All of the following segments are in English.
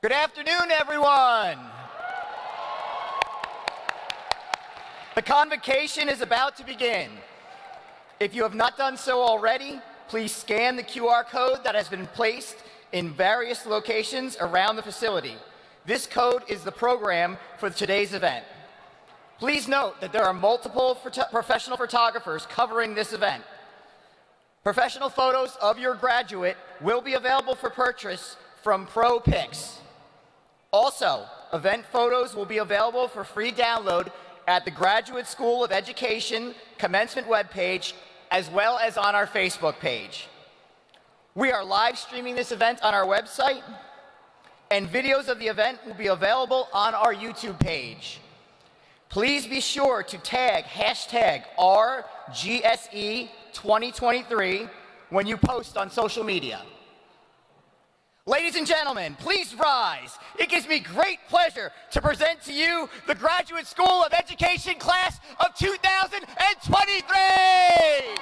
Good afternoon, everyone. The convocation is about to begin. If you have not done so already, please scan the QR code that has been placed in various locations around the facility. This code is the program for today's event. Please note that there are multiple professional photographers covering this event. Professional photos of your graduate will be available for purchase from ProPics. Also, event photos will be available for free download at the Graduate School of Education commencement webpage, as well as on our Facebook page. We are live streaming this event on our website, and videos of the event will be available on our YouTube page. Please be sure to tag #RGSE2023 when you post on social media. Ladies and gentlemen, please rise. It gives me great pleasure to present to you the Graduate School of Education class of 2023.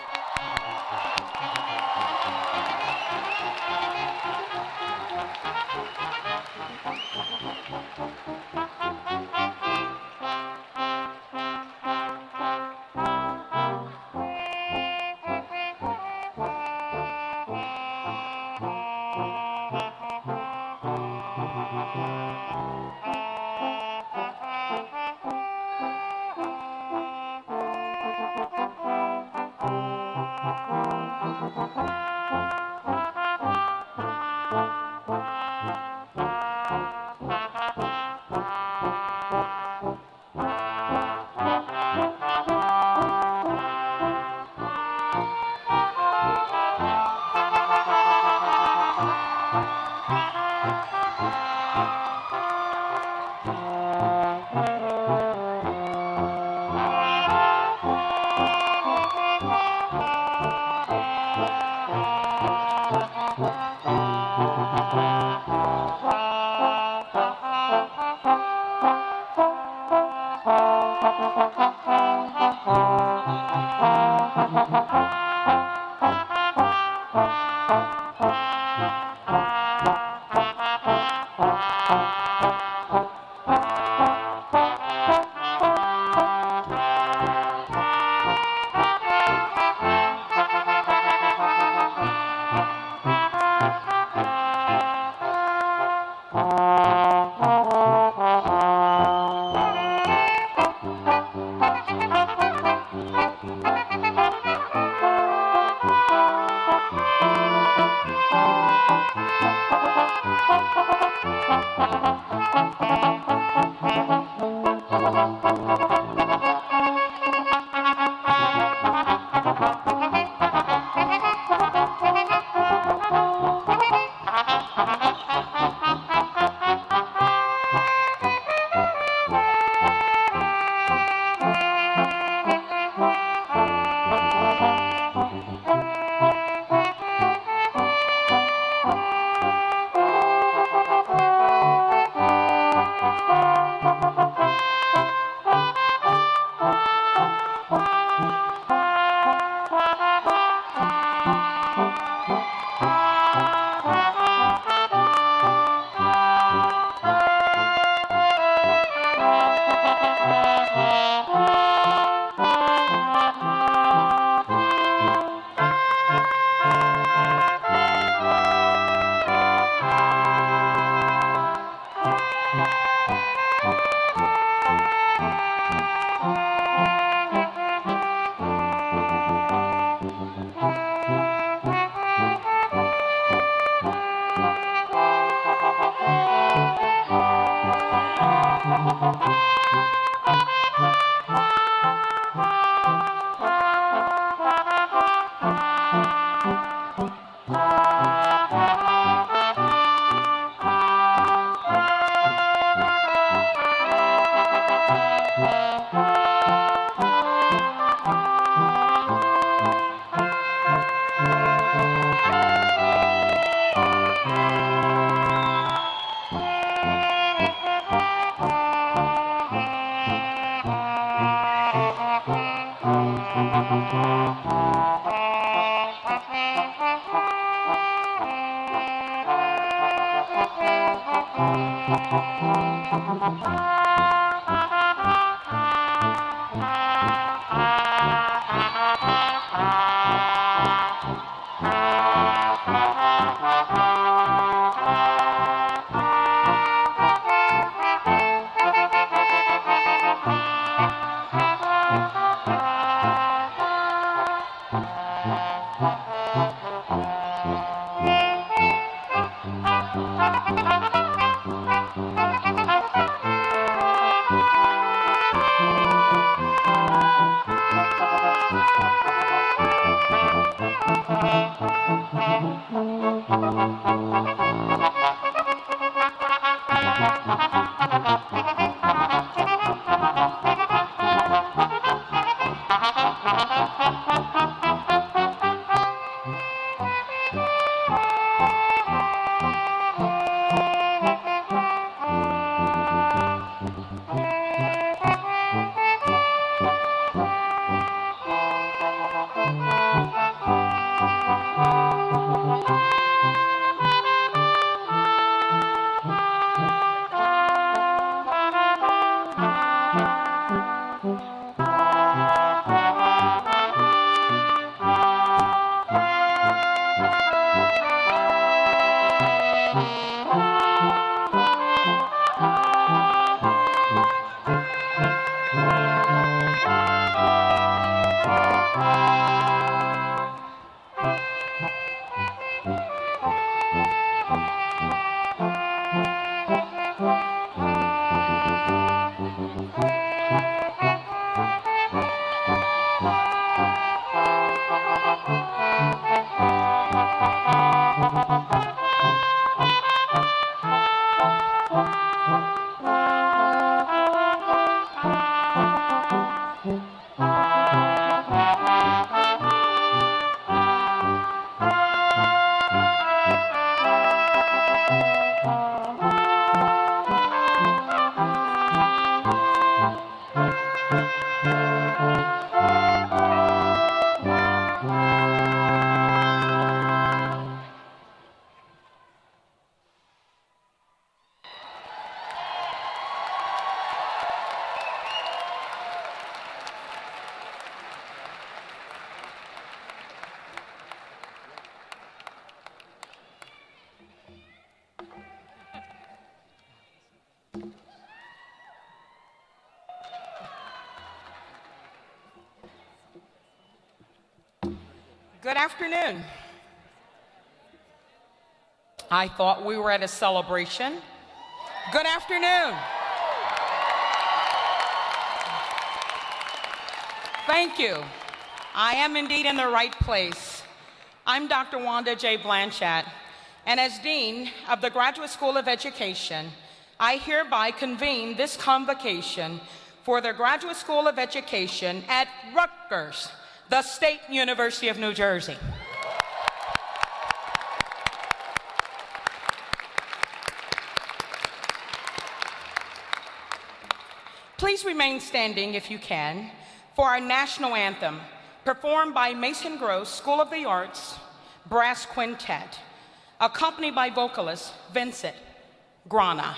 Good afternoon. I thought we were at a celebration. Good afternoon. Thank you. I am indeed in the right place. I'm Dr. Wanda J. Blanchett, and as Dean of the Graduate School of Education, I hereby convene this convocation for the Graduate School of Education at Rutgers, the State University of New Jersey. Please remain standing if you can for our national anthem, performed by Mason Gross School of the Arts Brass Quintet, accompanied by vocalist Vincent Grana.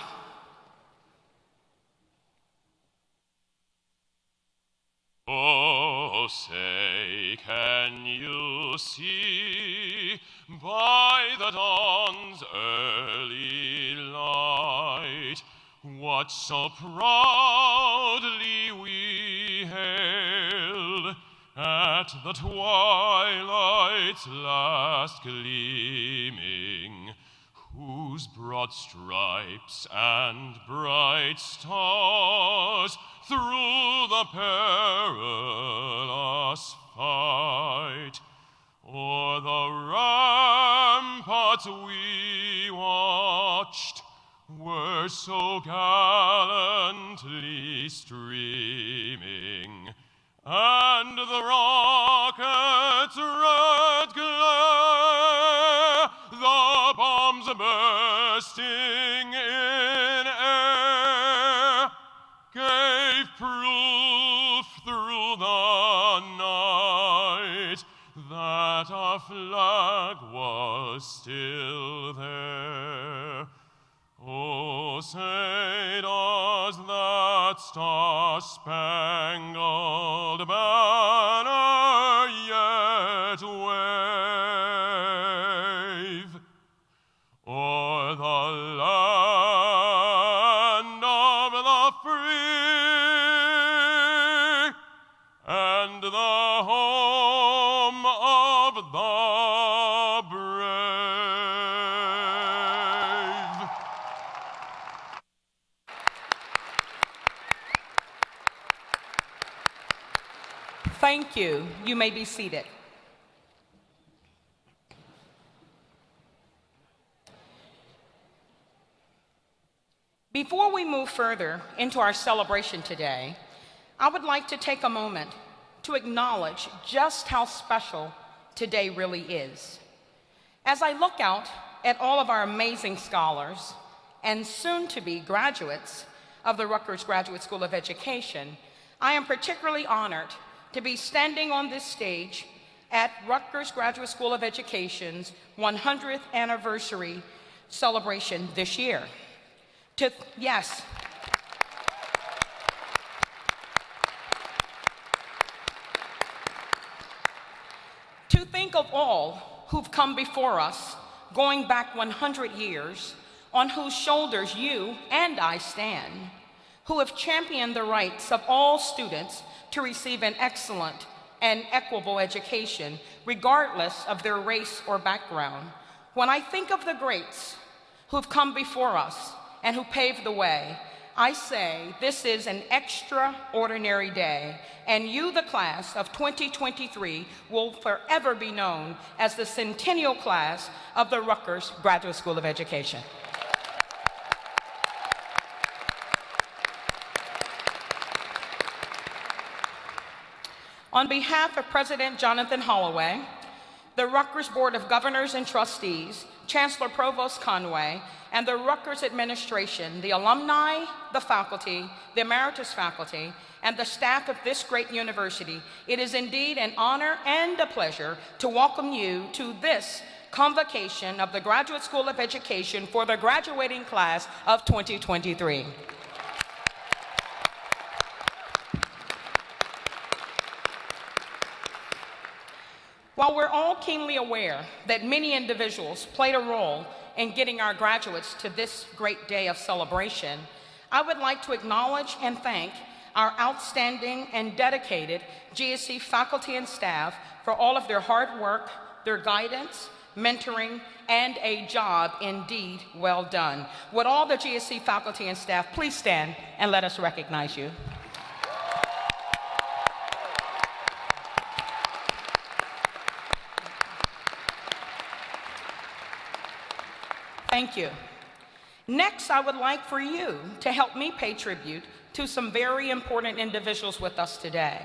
Oh, say, can you see by the dawn's early light what so proudly we hailed at the twilight's last gleaming, whose broad stripes and bright stars through the perilous fight o'er the ramparts we watched were so gallantly streaming, and the rocket's red glare, the bombs bursting in air, gave proof through the night that our flag was still there. Oh, say does that star-spangled banner yet wave o'er the land of the free and the home of the brave? Thank you. You may be seated. Before we move further into our celebration today, I would like to take a moment to acknowledge just how special today really is. As I look out at all of our amazing scholars and soon-to-be graduates of the Rutgers Graduate School of Education, I am particularly honored to be standing on this stage at Rutgers Graduate School of Education's 100th anniversary celebration this year. Yes. To think of all who've come before us, going back 100 years, on whose shoulders you and I stand, who have championed the rights of all students to receive an excellent and equitable education, regardless of their race or background. When I think of the greats who've come before us and who paved the way, I say this is an extraordinary day, and you, the class of 2023, will forever be known as the centennial class of the Rutgers Graduate School of Education. On behalf of President Jonathan Holloway, the Rutgers Board of Governors and Trustees, Chancellor Provost Conway, and the Rutgers administration, the alumni, the faculty, the emeritus faculty, and the staff of this great university, it is indeed an honor and a pleasure to welcome you to this convocation of the Graduate School of Education for the graduating class of 2023. While we're all keenly aware that many individuals played a role in getting our graduates to this great day of celebration, I would like to acknowledge and thank our outstanding and dedicated GSE faculty and staff for all of their hard work, their guidance, mentoring, and a job indeed well done. Would all the GSE faculty and staff please stand and let us recognize you. Thank you. Next, I would like for you to help me pay tribute to some very important individuals with us today.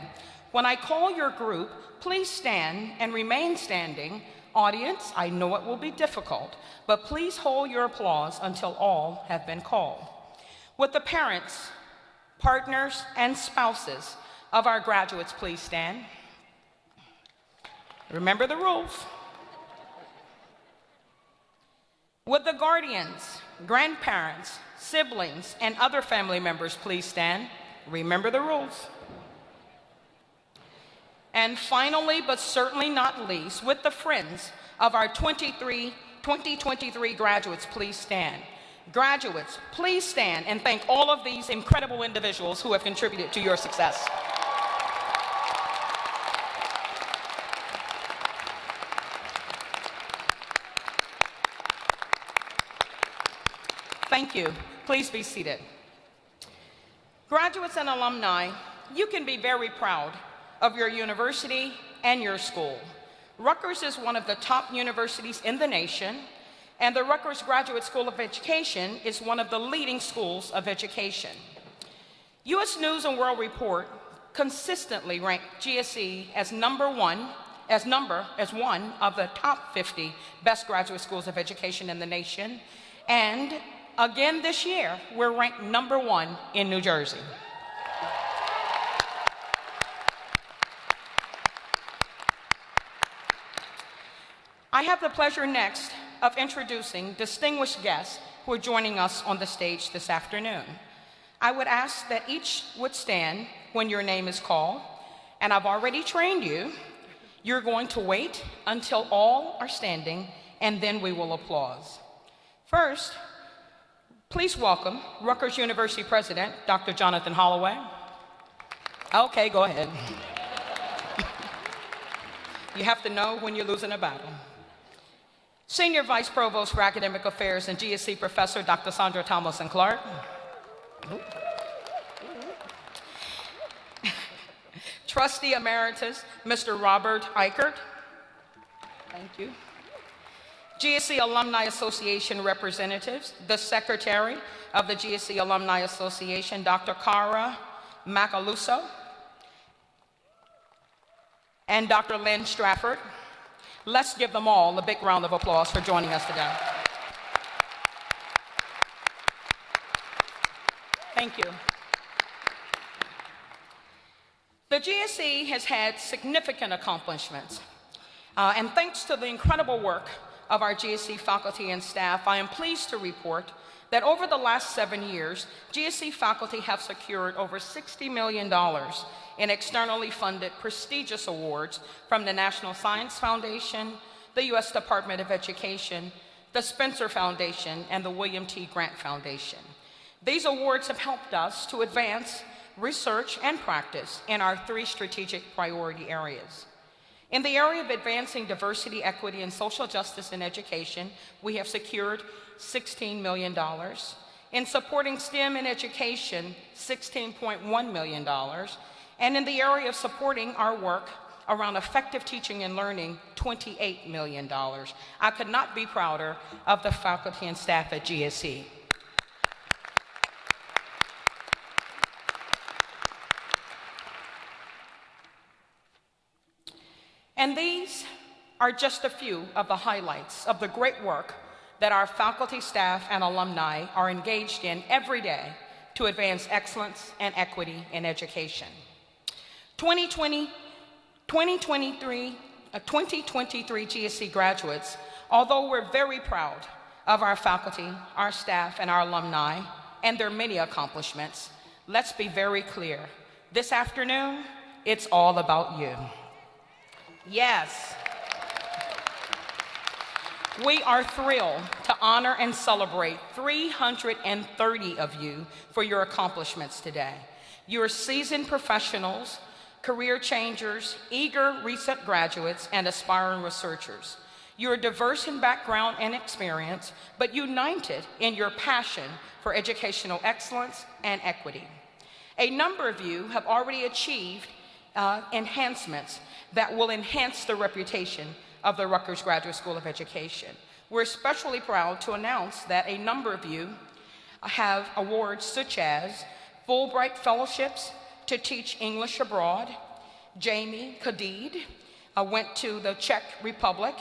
When I call your group, please stand and remain standing. Audience, I know it will be difficult, but please hold your applause until all have been called. Would the parents, partners, and spouses of our graduates please stand? Remember the rules. Would the guardians, grandparents, siblings, and other family members please stand? Remember the rules. And finally, but certainly not least, would the friends of our 2023 graduates please stand? Graduates, please stand and thank all of these incredible individuals who have contributed to your success. Thank you. Please be seated. Graduates and alumni, you can be very proud of your university and your school. Rutgers is one of the top universities in the nation, and the Rutgers Graduate School of Education is one of the leading schools of education. U.S. News and World Report consistently ranked GSE as one of the top 50 best graduate schools of education in the nation, and again this year, we're ranked #1 in New Jersey. I have the pleasure next of introducing distinguished guests who are joining us on the stage this afternoon. I would ask that each would stand when your name is called, and I've already trained you. You're going to wait until all are standing, and then we will applause. First, please welcome Rutgers University President, Dr. Jonathan Holloway. Okay, go ahead. You have to know when you're losing a battle. Senior Vice Provost for Academic Affairs and GSE Professor, Dr. Sandra Tomlinson Clark. Trustee Emeritus, Mr. Robert Eichert. Thank you. GSE Alumni Association representatives, the Secretary of the GSE Alumni Association, Dr. Cara Macaluso, and Dr. Lynn Strafford. Let's give them all a big round of applause for joining us today. Thank you. The GSE has had significant accomplishments, and thanks to the incredible work of our GSE faculty and staff, I am pleased to report that over the last 7 years, GSE faculty have secured over $60 million in externally funded prestigious awards from the National Science Foundation, the U.S. Department of Education, the Spencer Foundation, and the William T. Grant Foundation. These awards have helped us to advance research and practice in our 3 strategic priority areas. In the area of advancing diversity, equity, and social justice in education, we have secured $16 million. In supporting STEM in education, $16.1 million. And in the area of supporting our work around effective teaching and learning, $28 million. I could not be prouder of the faculty and staff at GSE. And these are just a few of the highlights of the great work that our faculty, staff, and alumni are engaged in every day to advance excellence and equity in education. 2023 GSE graduates, although we're very proud of our faculty, our staff, and our alumni, and their many accomplishments, let's be very clear. This afternoon, it's all about you. Yes. We are thrilled to honor and celebrate 330 of you for your accomplishments today. You're seasoned professionals, career changers, eager recent graduates, and aspiring researchers. You're diverse in background and experience, but united in your passion for educational excellence and equity. A number of you have already achieved enhancements that will enhance the reputation of the Rutgers Graduate School of Education. We're especially proud to announce that a number of you have awards such as Fulbright Fellowships to teach English abroad. Jamie Kadid went to the Czech Republic,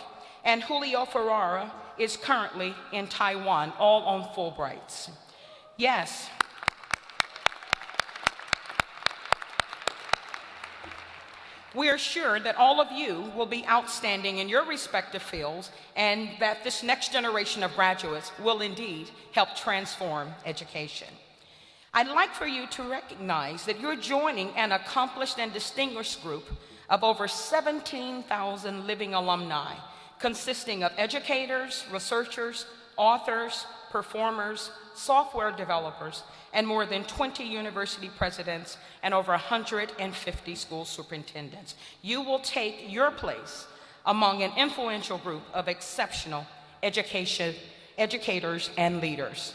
and Julio Ferrara is currently in Taiwan, all on Fulbrights. Yes. We are sure that all of you will be outstanding in your respective fields and that this next generation of graduates will indeed help transform education. I'd like for you to recognize that you're joining an accomplished and distinguished group of over 17,000 living alumni, consisting of educators, researchers, authors, performers, software developers, and more than 20 university presidents and over 150 school superintendents. You will take your place among an influential group of exceptional educators and leaders.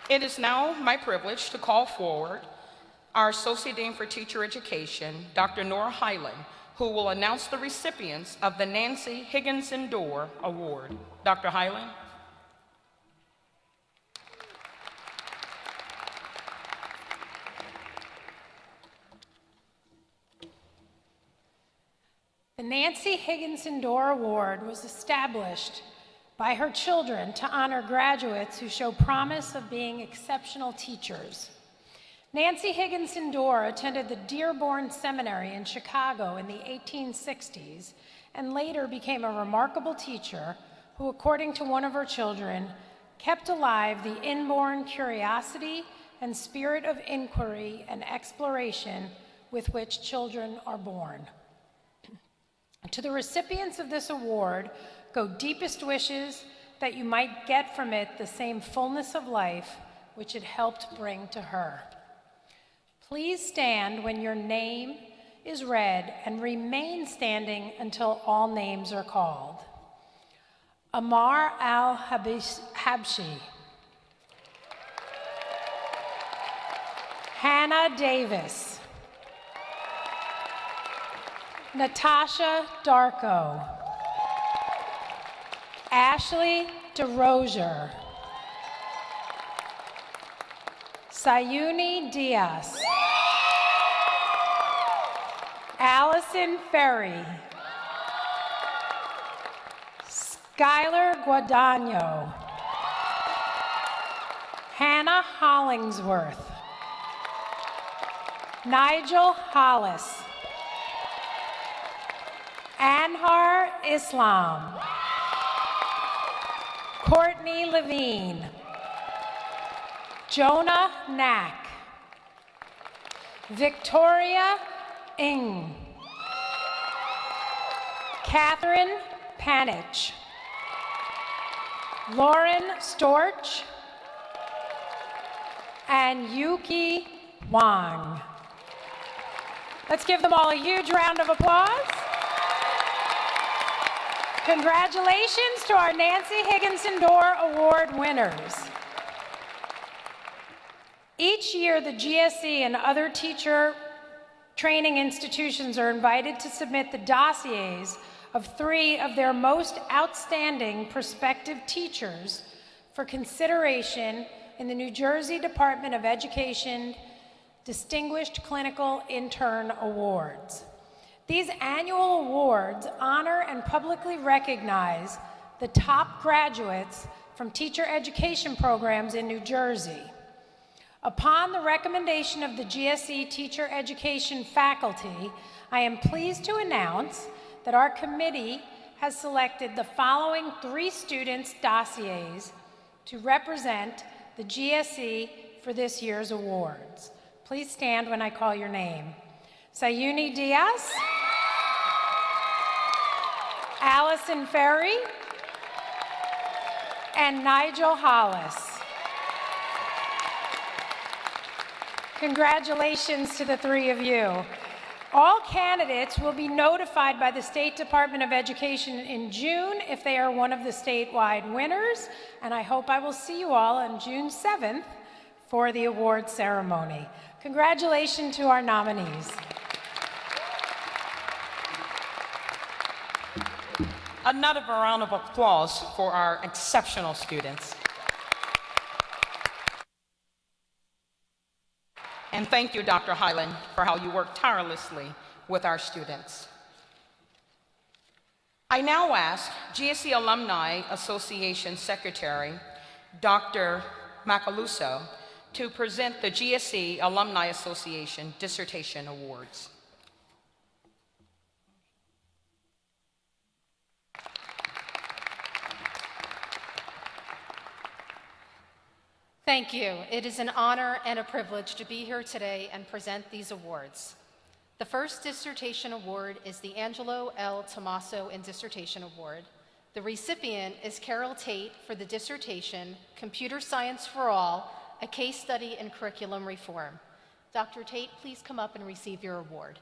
It is now my privilege to call forward our Associate Dean for Teacher Education, Dr. Nora Hyland, who will announce the recipients of the Nancy Higginson Dorr Award. Dr. Hyland. The Nancy Higginson Dorr Award was established by her children to honor graduates who show promise of being exceptional teachers. Nancy Higginson Dorr attended the Dearborn Seminary in Chicago in the 1860s and later became a remarkable teacher who, according to one of her children, kept alive the inborn curiosity and spirit of inquiry and exploration with which children are born. To the recipients of this award go deepest wishes that you might get from it the same fullness of life which it helped bring to her. Please stand when your name is read and remain standing until all names are called. Amar Al-Habshi. Hannah Davis. Natasha Darko. Ashley DeRozier. Sayuni Diaz. Allison Ferry. Skylar Guadagno. Hannah Hollingsworth. Nigel Hollis. Anhar Islam. Courtney Levine. Jonah Knack. Victoria Ng. Catherine Panich. Lauren Storch. And Yuki Wang. Let's give them all a huge round of applause. Congratulations to our Nancy Higginson Dorr Award winners. Each year, the GSE and other teacher training institutions are invited to submit the dossiers of 3 of their most outstanding prospective teachers for consideration in the New Jersey Department of Education Distinguished Clinical Intern Awards. These annual awards honor and publicly recognize the top graduates from teacher education programs in New Jersey. Upon the recommendation of the GSE teacher education faculty, I am pleased to announce that our committee has selected the following 3 students' dossiers to represent the GSE for this year's awards. Please stand when I call your name. Sayuni Diaz, Allison Ferry, and Nigel Hollis. Congratulations to the 3 of you. All candidates will be notified by the State Department of Education in June if they are one of the statewide winners, and I hope I will see you all on June 7th for the award ceremony. Congratulations to our nominees. Another round of applause for our exceptional students. And thank you, Dr. Hyland, for how you work tirelessly with our students. I now ask GSE Alumni Association Secretary, Dr. Macaluso, to present the GSE Alumni Association Dissertation Awards. Thank you. It is an honor and a privilege to be here today and present these awards. The first dissertation award is the Angelo L. Tomaso in Dissertation Award. The recipient is Carol Tate for the dissertation, Computer Science for All, a case study in curriculum reform. Dr. Tate, please come up and receive your award.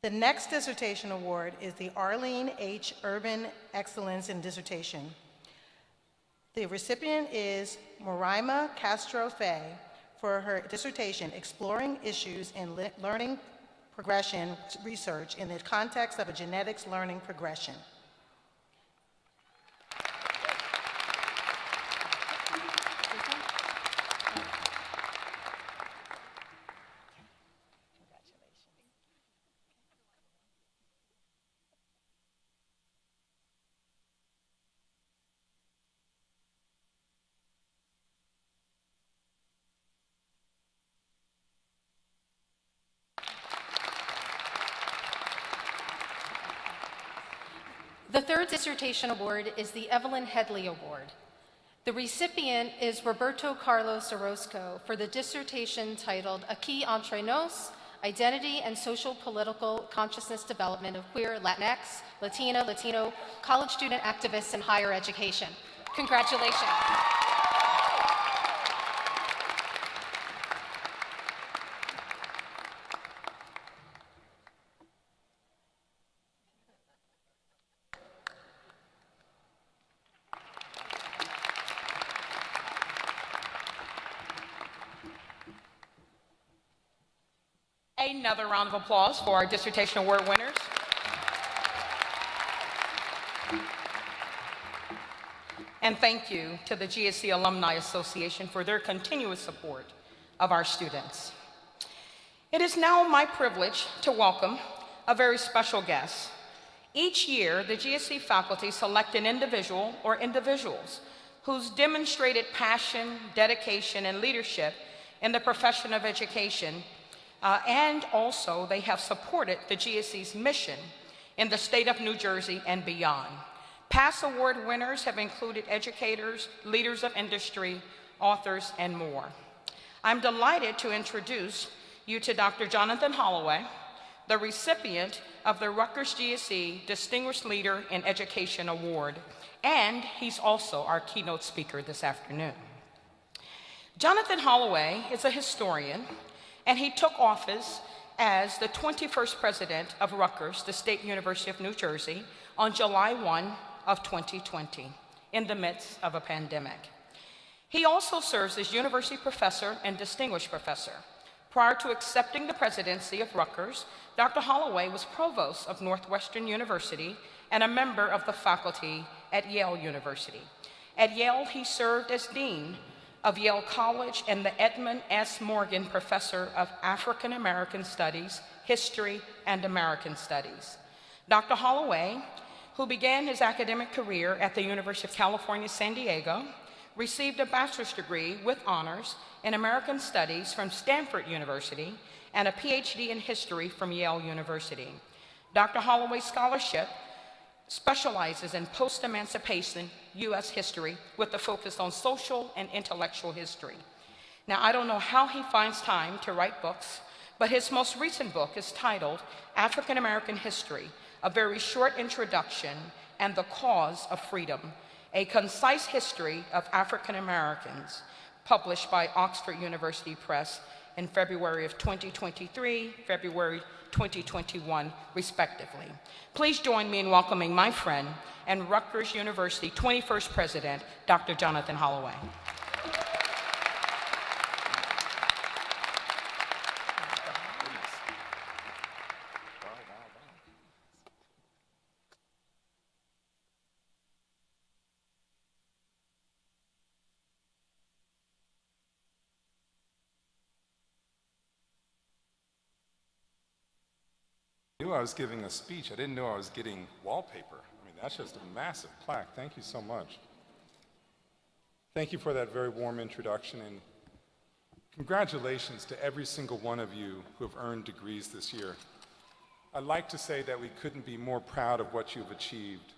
The next dissertation award is the Arlene H. Urban Excellence in Dissertation. The recipient is Moraima Castro-Fay for her dissertation, Exploring Issues in Learning Progression Research in the Context of a Genetics Learning Progression. The third dissertation award is the Evelyn Headley Award. The recipient is Roberto Carlos Orozco for the dissertation titled Aquí Entre Nos, Identity and Social Political Consciousness Development of Queer, Latinx, Latino, College Student Activists in Higher Education. Congratulations. Another round of applause for our dissertation award winners. And thank you to the GSE Alumni Association for their continuous support of our students. It is now my privilege to welcome a very special guest. Each year, the GSE faculty select an individual or individuals whose demonstrated passion, dedication, and leadership in the profession of education and also they have supported the GSE's mission in the state of New Jersey and beyond. Past award winners have included educators, leaders of industry, authors, and more. I'm delighted to introduce you to Dr. Jonathan Holloway, the recipient of the Rutgers GSE Distinguished Leader in Education Award, and he's also our keynote speaker this afternoon. Jonathan Holloway is a historian, and he took office as the 21st president of Rutgers, the State University of New Jersey, on July 1 of 2020, in the midst of a pandemic. He also serves as university professor and distinguished professor. Prior to accepting the presidency of Rutgers, Dr. Holloway was provost of Northwestern University and a member of the faculty at Yale University. At Yale, he served as dean of Yale College and the Edmund S. Morgan Professor of African American Studies, History, and American Studies. Dr. Holloway, who began his academic career at the University of California, San Diego, received a bachelor's degree with honors in American Studies from Stanford University and a PhD in history from Yale University. Dr. Holloway's scholarship specializes in post-emancipation U.S. history with a focus on social and intellectual history. Now, I don't know how he finds time to write books, but his most recent book is titled African American History, a very short introduction and the cause of freedom, a concise history of African Americans, published by Oxford University Press in February of 2023, February 2021, respectively. Please join me in welcoming my friend and Rutgers University 21st President, Dr. Jonathan Holloway. I knew I was giving a speech. I didn't know I was getting wallpaper. I mean, that's just a massive plaque. Thank you so much. Thank you for that very warm introduction, and congratulations to every single one of you who have earned degrees this year. I'd like to say that we couldn't be more proud of what you've achieved,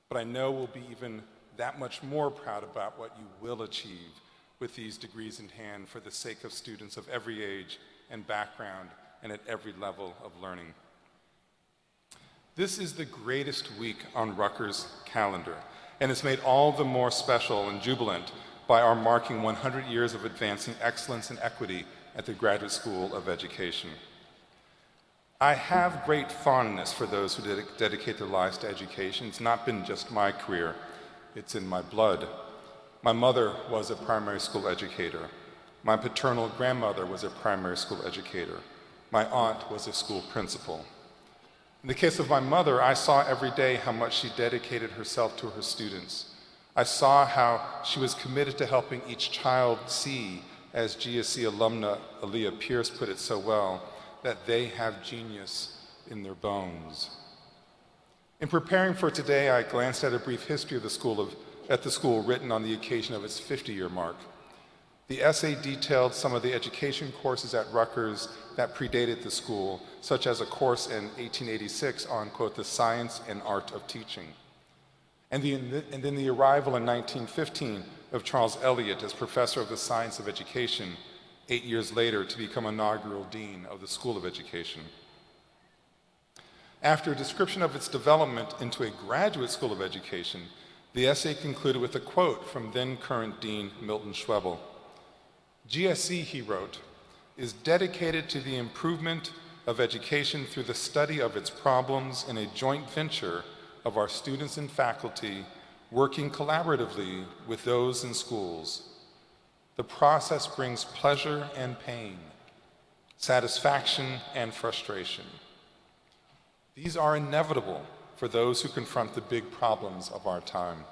but I know we'll be even that much more proud about what you will achieve with these degrees in hand for the sake of students of every age and background and at every level of learning. This is the greatest week on Rutgers' calendar, and it's made all the more special and jubilant by our marking 100 years of advancing excellence and equity at the Graduate School of Education. I have great fondness for those who dedicate their lives to education. It's not been just my career, it's in my blood. My mother was a primary school educator. My paternal grandmother was a primary school educator. My aunt was a school principal. In the case of my mother, I saw every day how much she dedicated herself to her students. I saw how she was committed to helping each child see, as GSE alumna Aaliyah Pierce put it so well, that they have genius in their bones. In preparing for today, I glanced at a brief history of the school written on the occasion of its 50-year mark. The essay detailed some of the education courses at Rutgers that predated the school, such as a course in 1886 on, quote, the science and art of teaching. And then the arrival in 1915 of Charles Eliot as professor of the science of education, 8 years later to become inaugural dean of the School of Education. After a description of its development into a graduate school of education, the essay concluded with a quote from then current Dean Milton Schwebel. GSE, he wrote, is dedicated to the improvement of education through the study of its problems in a joint venture of our students and faculty working collaboratively with those in schools. The process brings pleasure and pain, satisfaction and frustration. These are inevitable for those who confront the big problems of our time.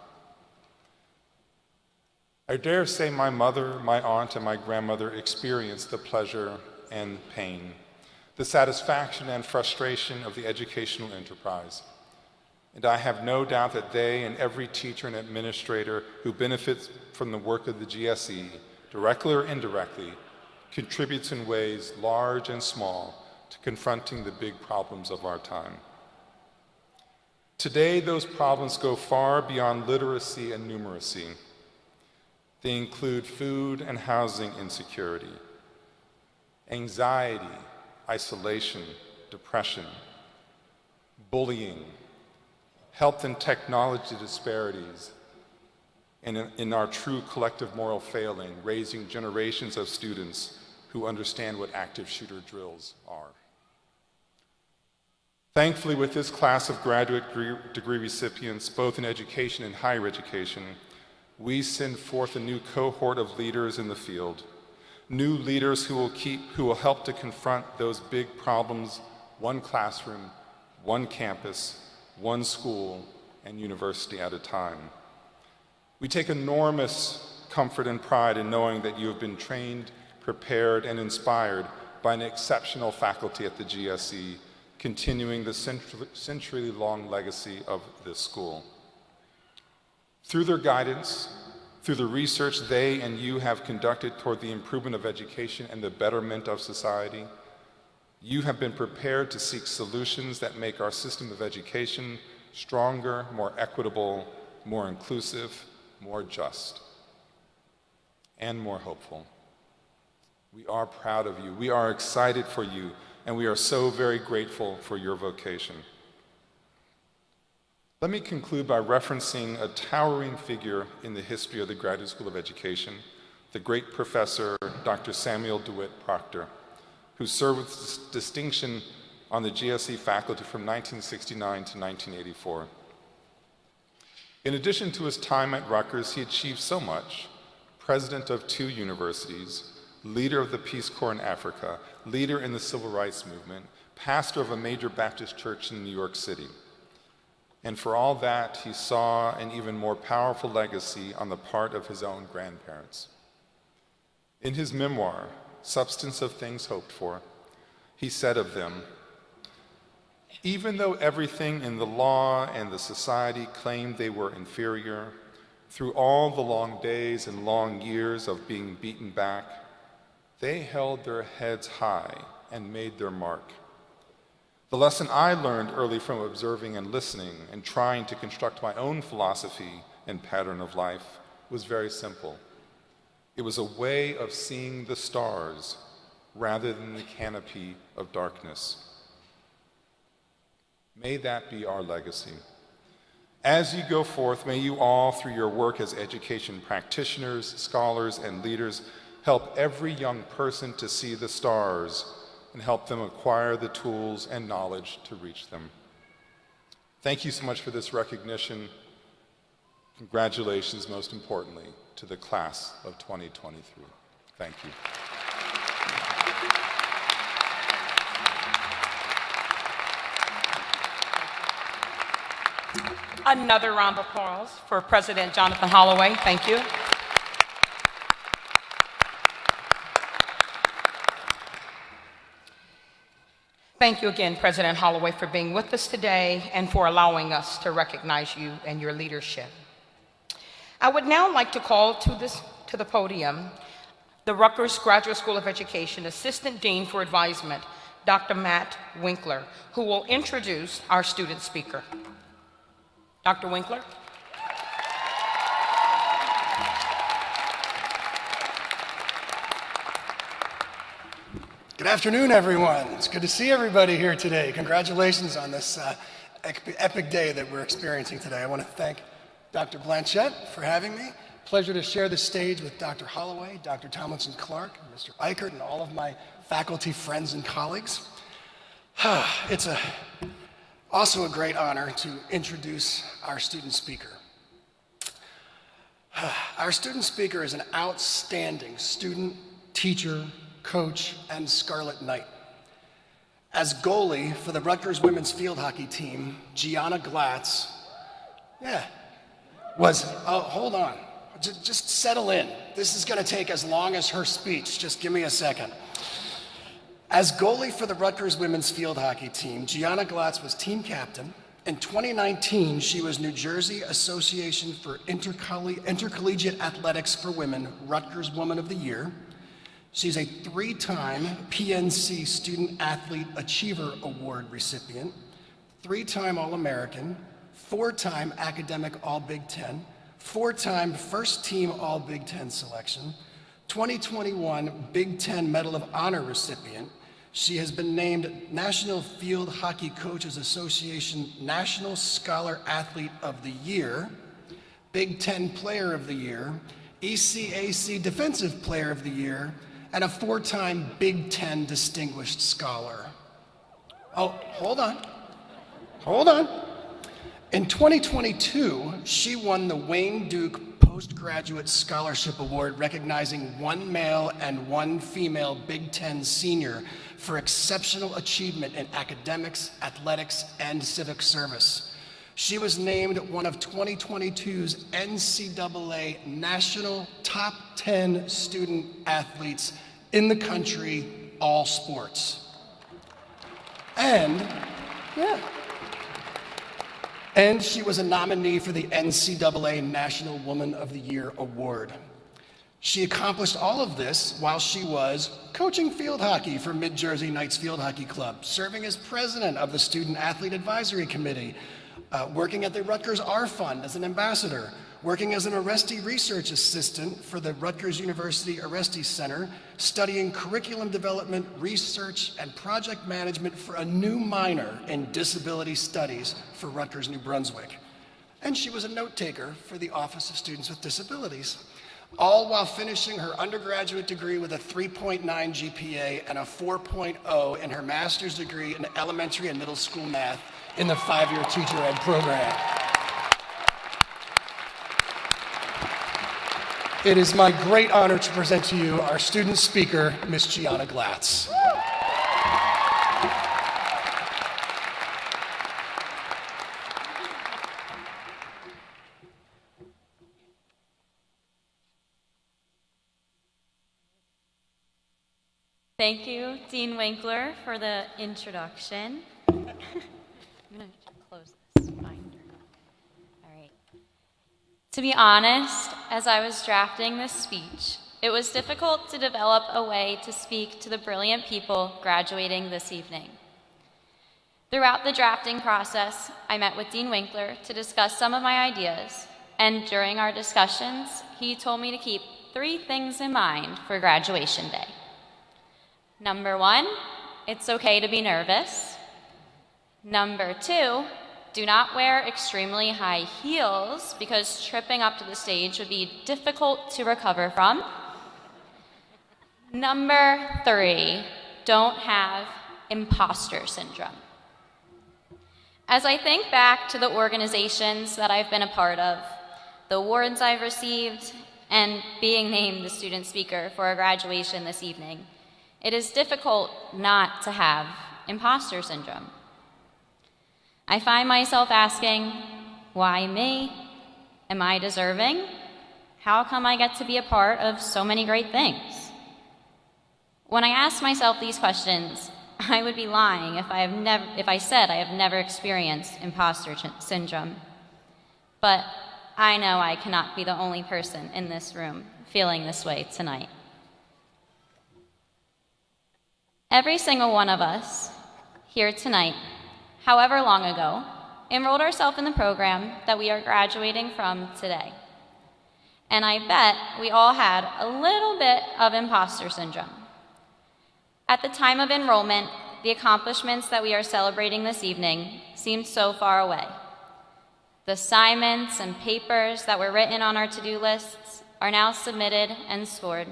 I dare say my mother, my aunt, and my grandmother experienced the pleasure and pain, the satisfaction and frustration of the educational enterprise. And I have no doubt that they and every teacher and administrator who benefits from the work of the GSE, directly or indirectly, contributes in ways large and small to confronting the big problems of our time. Today, those problems go far beyond literacy and numeracy. They include food and housing insecurity, anxiety, isolation, depression, bullying, health and technology disparities, and in our true collective moral failing, raising generations of students who understand what active shooter drills are. Thankfully, with this class of graduate degree recipients, both in education and higher education, we send forth a new cohort of leaders in the field, new leaders who will help to confront those big problems, one classroom, one campus, one school, and university at a time. We take enormous comfort and pride in knowing that you have been trained, prepared, and inspired by an exceptional faculty at the GSE, continuing the century-long legacy of this school. Through their guidance, through the research they and you have conducted toward the improvement of education and the betterment of society, you have been prepared to seek solutions that make our system of education stronger, more equitable, more inclusive, more just, and more hopeful. We are proud of you. We are excited for you, and we are so very grateful for your vocation. Let me conclude by referencing a towering figure in the history of the Graduate School of Education, the great professor, Dr. Samuel DeWitt Proctor, who served with distinction on the GSE faculty from 1969 to 1984. In addition to his time at Rutgers, he achieved so much: president of 2 universities, leader of the Peace Corps in Africa, leader in the Civil Rights Movement, pastor of a major Baptist church in New York City. And for all that, he saw an even more powerful legacy on the part of his own grandparents. In his memoir, Substance of Things Hoped For, he said of them, "Even though everything in the law and the society claimed they were inferior, through all the long days and long years of being beaten back, they held their heads high and made their mark. The lesson I learned early from observing and listening and trying to construct my own philosophy and pattern of life was very simple. It was a way of seeing the stars rather than the canopy of darkness." May that be our legacy. As you go forth, may you all, through your work as education practitioners, scholars, and leaders, help every young person to see the stars and help them acquire the tools and knowledge to reach them. Thank you so much for this recognition. Congratulations, most importantly, to the class of 2023. Thank you. Another round of applause for President Jonathan Holloway. Thank you. Thank you again, President Holloway, for being with us today and for allowing us to recognize you and your leadership. I would now like to call to the podium the Rutgers Graduate School of Education Assistant Dean for Advisement, Dr. Matt Winkler, who will introduce our student speaker. Dr. Winkler. Good afternoon, everyone. It's good to see everybody here today. Congratulations on this epic day that we're experiencing today. I want to thank Dr. Blanchette for having me. Pleasure to share the stage with Dr. Holloway, Dr. Tomlinson-Clark, Mr. Eichert, and all of my faculty friends and colleagues. It's also a great honor to introduce our student speaker. Our student speaker is an outstanding student, teacher, coach, and Scarlet Knight. As goalie for the Rutgers women's field hockey team, Gianna Glatz, hold on, just settle in. This is gonna take as long as her speech, just give me a second. As goalie for the Rutgers women's field hockey team, Gianna Glatz was team captain. In 2019, she was New Jersey Association for Intercollegiate Athletics for Women Rutgers Woman of the Year. She's a 3-time PNC Student Athlete Achiever Award recipient, 3-time All-American, 4-time Academic All-Big Ten, 4-time First Team All-Big Ten selection, 2021 Big Ten Medal of Honor recipient. She has been named National Field Hockey Coaches Association National Scholar Athlete of the Year, Big Ten Player of the Year, ECAC Defensive Player of the Year, and a 4-time Big Ten Distinguished Scholar. Oh, hold on. In 2022, she won the Wayne Duke Postgraduate Scholarship Award, recognizing 1 male and 1 female Big Ten senior for exceptional achievement in academics, athletics, and civic service. She was named one of 2022's NCAA National Top 10 Student Athletes in the country, all sports. And she was a nominee for the NCAA National Woman of the Year Award. She accomplished all of this while she was coaching field hockey for Mid-Jersey Knights Field Hockey Club, serving as president of the Student Athlete Advisory Committee, working at the Rutgers R Fund as an ambassador, working as an Arrestee research assistant for the Rutgers University Arrestee Center, studying curriculum development, research, and project management for a new minor in disability studies for Rutgers, New Brunswick. And she was a note taker for the Office of Students with Disabilities, all while finishing her undergraduate degree with a 3.9 GPA and a 4.0 in her master's degree in elementary and middle school math in the 5-year teacher ed program. It is my great honor to present to you our student speaker, Ms. Gianna Glatz. Thank you, Dean Winkler, for the introduction. I'm going to close this binder. All right. To be honest, as I was drafting this speech, it was difficult to develop a way to speak to the brilliant people graduating this evening. Throughout the drafting process, I met with Dean Winkler to discuss some of my ideas, and during our discussions, he told me to keep 3 things in mind for graduation day. Number 1, it's okay to be nervous. Number 2, do not wear extremely high heels because tripping up to the stage would be difficult to recover from. Number 3, don't have imposter syndrome. As I think back to the organizations that I've been a part of, the awards I've received, and being named the student speaker for our graduation this evening, it is difficult not to have imposter syndrome. I find myself asking, why me? Am I deserving? How come I get to be a part of so many great things? When I ask myself these questions, I would be lying if I said I have never experienced imposter syndrome. But I know I cannot be the only person in this room feeling this way tonight. Every single one of us here tonight, however long ago, enrolled ourselves in the program that we are graduating from today. And I bet we all had a little bit of imposter syndrome. At the time of enrollment, the accomplishments that we are celebrating this evening seemed so far away. The assignments and papers that were written on our to-do lists are now submitted and scored.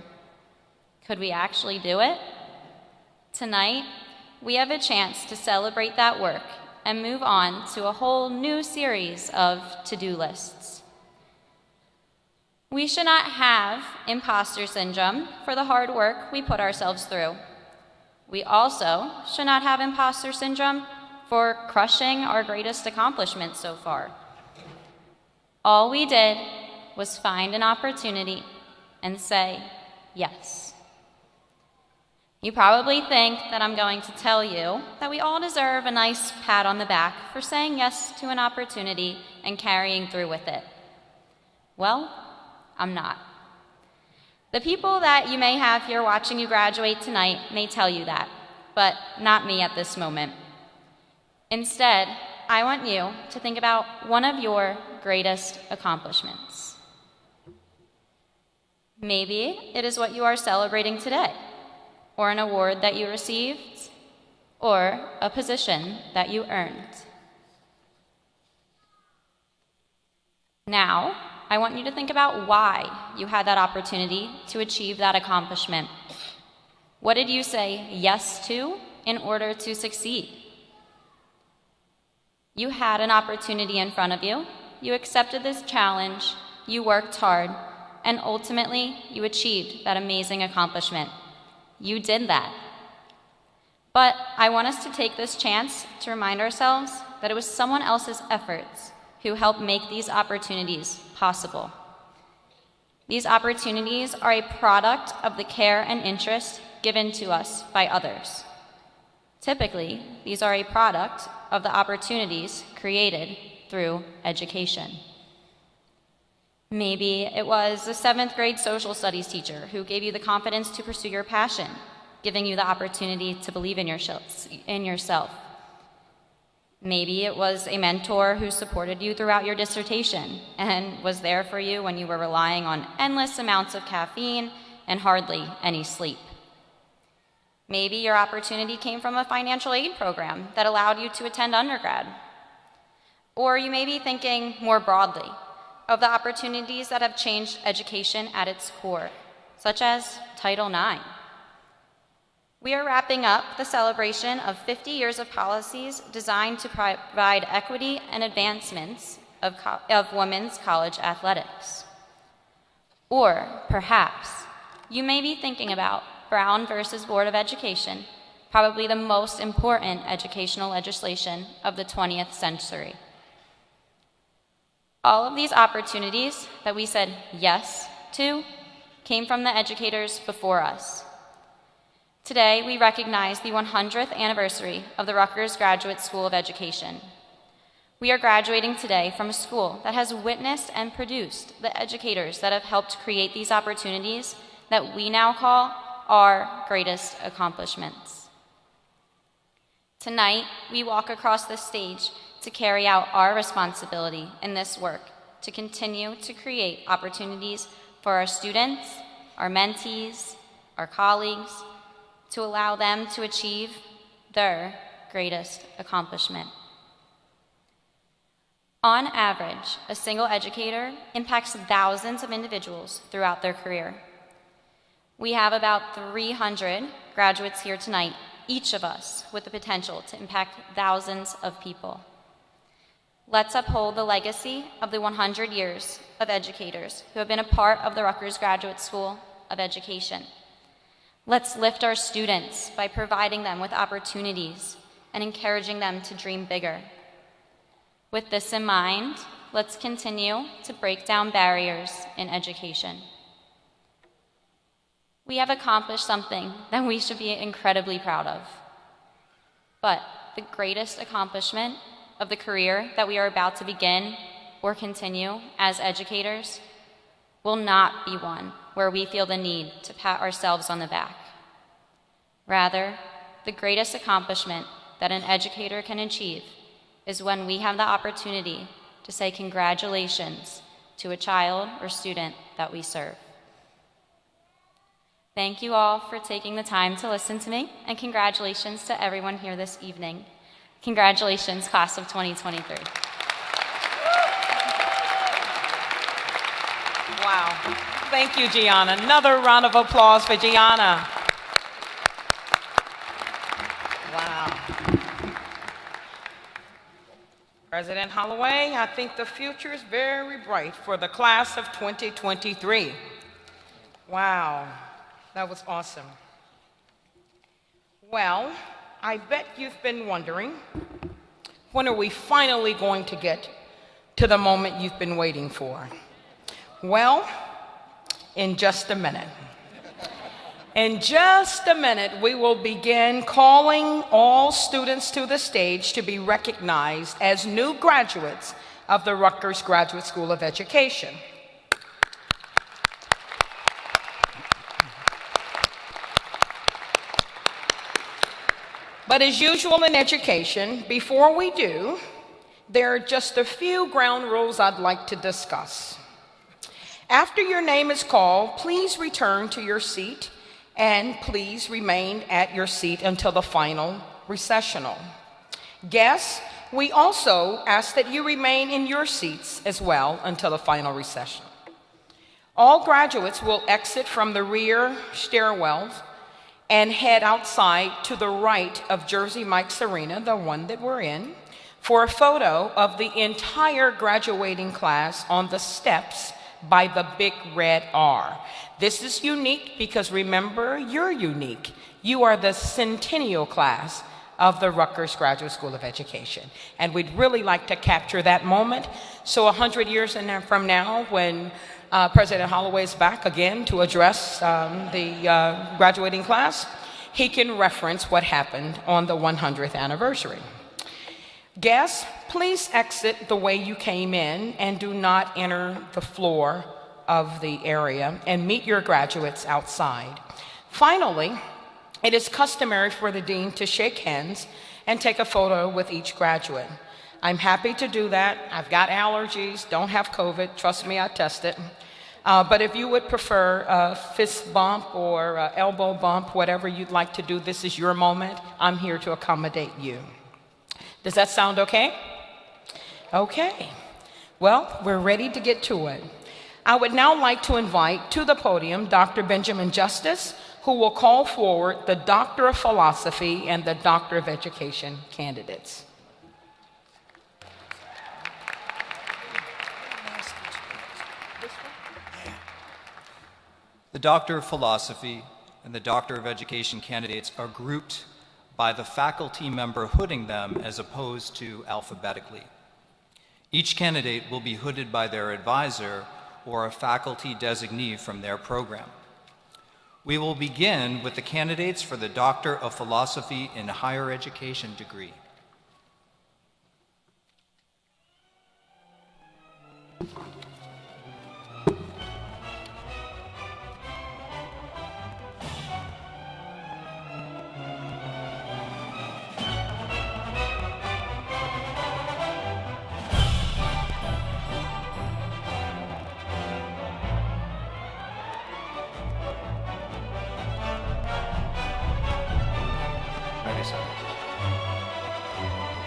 Could we actually do it? Tonight, we have a chance to celebrate that work and move on to a whole new series of to-do lists. We should not have imposter syndrome for the hard work we put ourselves through. We also should not have imposter syndrome for crushing our greatest accomplishments so far. All we did was find an opportunity and say yes. You probably think that I'm going to tell you that we all deserve a nice pat on the back for saying yes to an opportunity and carrying through with it. Well, I'm not. The people that you may have here watching you graduate tonight may tell you that, but not me at this moment. Instead, I want you to think about one of your greatest accomplishments. Maybe it is what you are celebrating today, or an award that you received, or a position that you earned. Now, I want you to think about why you had that opportunity to achieve that accomplishment. What did you say yes to in order to succeed? You had an opportunity in front of you, you accepted this challenge, you worked hard, and ultimately you achieved that amazing accomplishment. You did that. But I want us to take this chance to remind ourselves that it was someone else's efforts who helped make these opportunities possible. These opportunities are a product of the care and interest given to us by others. Typically, these are a product of the opportunities created through education. Maybe it was a 7th grade social studies teacher who gave you the confidence to pursue your passion, giving you the opportunity to believe in yourself. Maybe it was a mentor who supported you throughout your dissertation and was there for you when you were relying on endless amounts of caffeine and hardly any sleep. Maybe your opportunity came from a financial aid program that allowed you to attend undergrad. Or you may be thinking more broadly of the opportunities that have changed education at its core, such as Title IX. We are wrapping up the celebration of 50 years of policies designed to provide equity and advancements of women's college athletics. Or perhaps you may be thinking about Brown versus Board of Education, probably the most important educational legislation of the 20th century. All of these opportunities that we said yes to came from the educators before us. Today, we recognize the 100th anniversary of the Rutgers Graduate School of Education. We are graduating today from a school that has witnessed and produced the educators that have helped create these opportunities that we now call our greatest accomplishments. Tonight, we walk across the stage to carry out our responsibility in this work, to continue to create opportunities for our students, our mentees, our colleagues, to allow them to achieve their greatest accomplishment. On average, a single educator impacts thousands of individuals throughout their career. We have about 300 graduates here tonight, each of us with the potential to impact thousands of people. Let's uphold the legacy of the 100 years of educators who have been a part of the Rutgers Graduate School of Education. Let's lift our students by providing them with opportunities and encouraging them to dream bigger. With this in mind, let's continue to break down barriers in education. We have accomplished something that we should be incredibly proud of. But the greatest accomplishment of the career that we are about to begin or continue as educators will not be one where we feel the need to pat ourselves on the back. Rather, the greatest accomplishment that an educator can achieve is when we have the opportunity to say congratulations to a child or student that we serve. Thank you all for taking the time to listen to me, and congratulations to everyone here this evening. Congratulations, class of 2023. Wow. Thank you, Gianna. Another round of applause for Gianna. Wow. President Holloway, I think the future is very bright for the class of 2023. Wow, that was awesome. Well, I bet you've been wondering, when are we finally going to get to the moment you've been waiting for? Well, in just a minute. In just a minute, we will begin calling all students to the stage to be recognized as new graduates of the Rutgers Graduate School of Education. But as usual in education, before we do, there are just a few ground rules I'd like to discuss. After your name is called, please return to your seat and please remain at your seat until the final recessional. Guests, we also ask that you remain in your seats as well until the final recessional. All graduates will exit from the rear stairwells and head outside to the right of Jersey Mike's Arena, the one that we're in, for a photo of the entire graduating class on the steps by the big red R. This is unique because remember, you're unique. You are the centennial class of the Rutgers Graduate School of Education. And we'd really like to capture that moment. So 100 years from now, when President Holloway is back again to address the graduating class, he can reference what happened on the 100th anniversary. Guests, please exit the way you came in and do not enter the floor of the area and meet your graduates outside. Finally, it is customary for the dean to shake hands and take a photo with each graduate. I'm happy to do that. I've got allergies, don't have COVID. Trust me, I tested. But if you would prefer a fist bump or a elbow bump, whatever you'd like to do, this is your moment. I'm here to accommodate you. Does that sound okay? Okay. Well, we're ready to get to it. I would now like to invite to the podium Dr. Benjamin Justice, who will call forward the Doctor of Philosophy and the Doctor of Education candidates. The Doctor of Philosophy and the Doctor of Education candidates are grouped by the faculty member hooding them as opposed to alphabetically. Each candidate will be hooded by their advisor or a faculty designee from their program. We will begin with the candidates for the Doctor of Philosophy in Higher Education degree.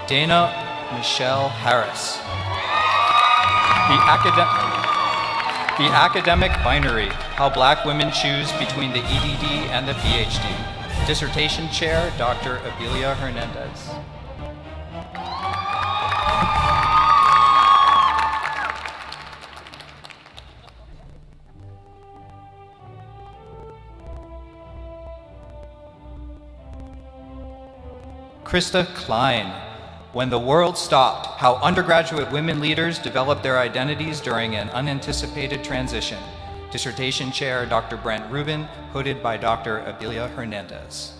Dana Michelle Harris. The academic binary, how black women choose between the EDD and the PhD. Dissertation chair, Dr. Abilia Hernandez. Krista Klein, When the World Stopped, How Undergraduate Women Leaders Developed Their Identities During an Unanticipated Transition. Dissertation Chair, Dr. Brent Rubin, hooded by Dr. Abilia Hernandez.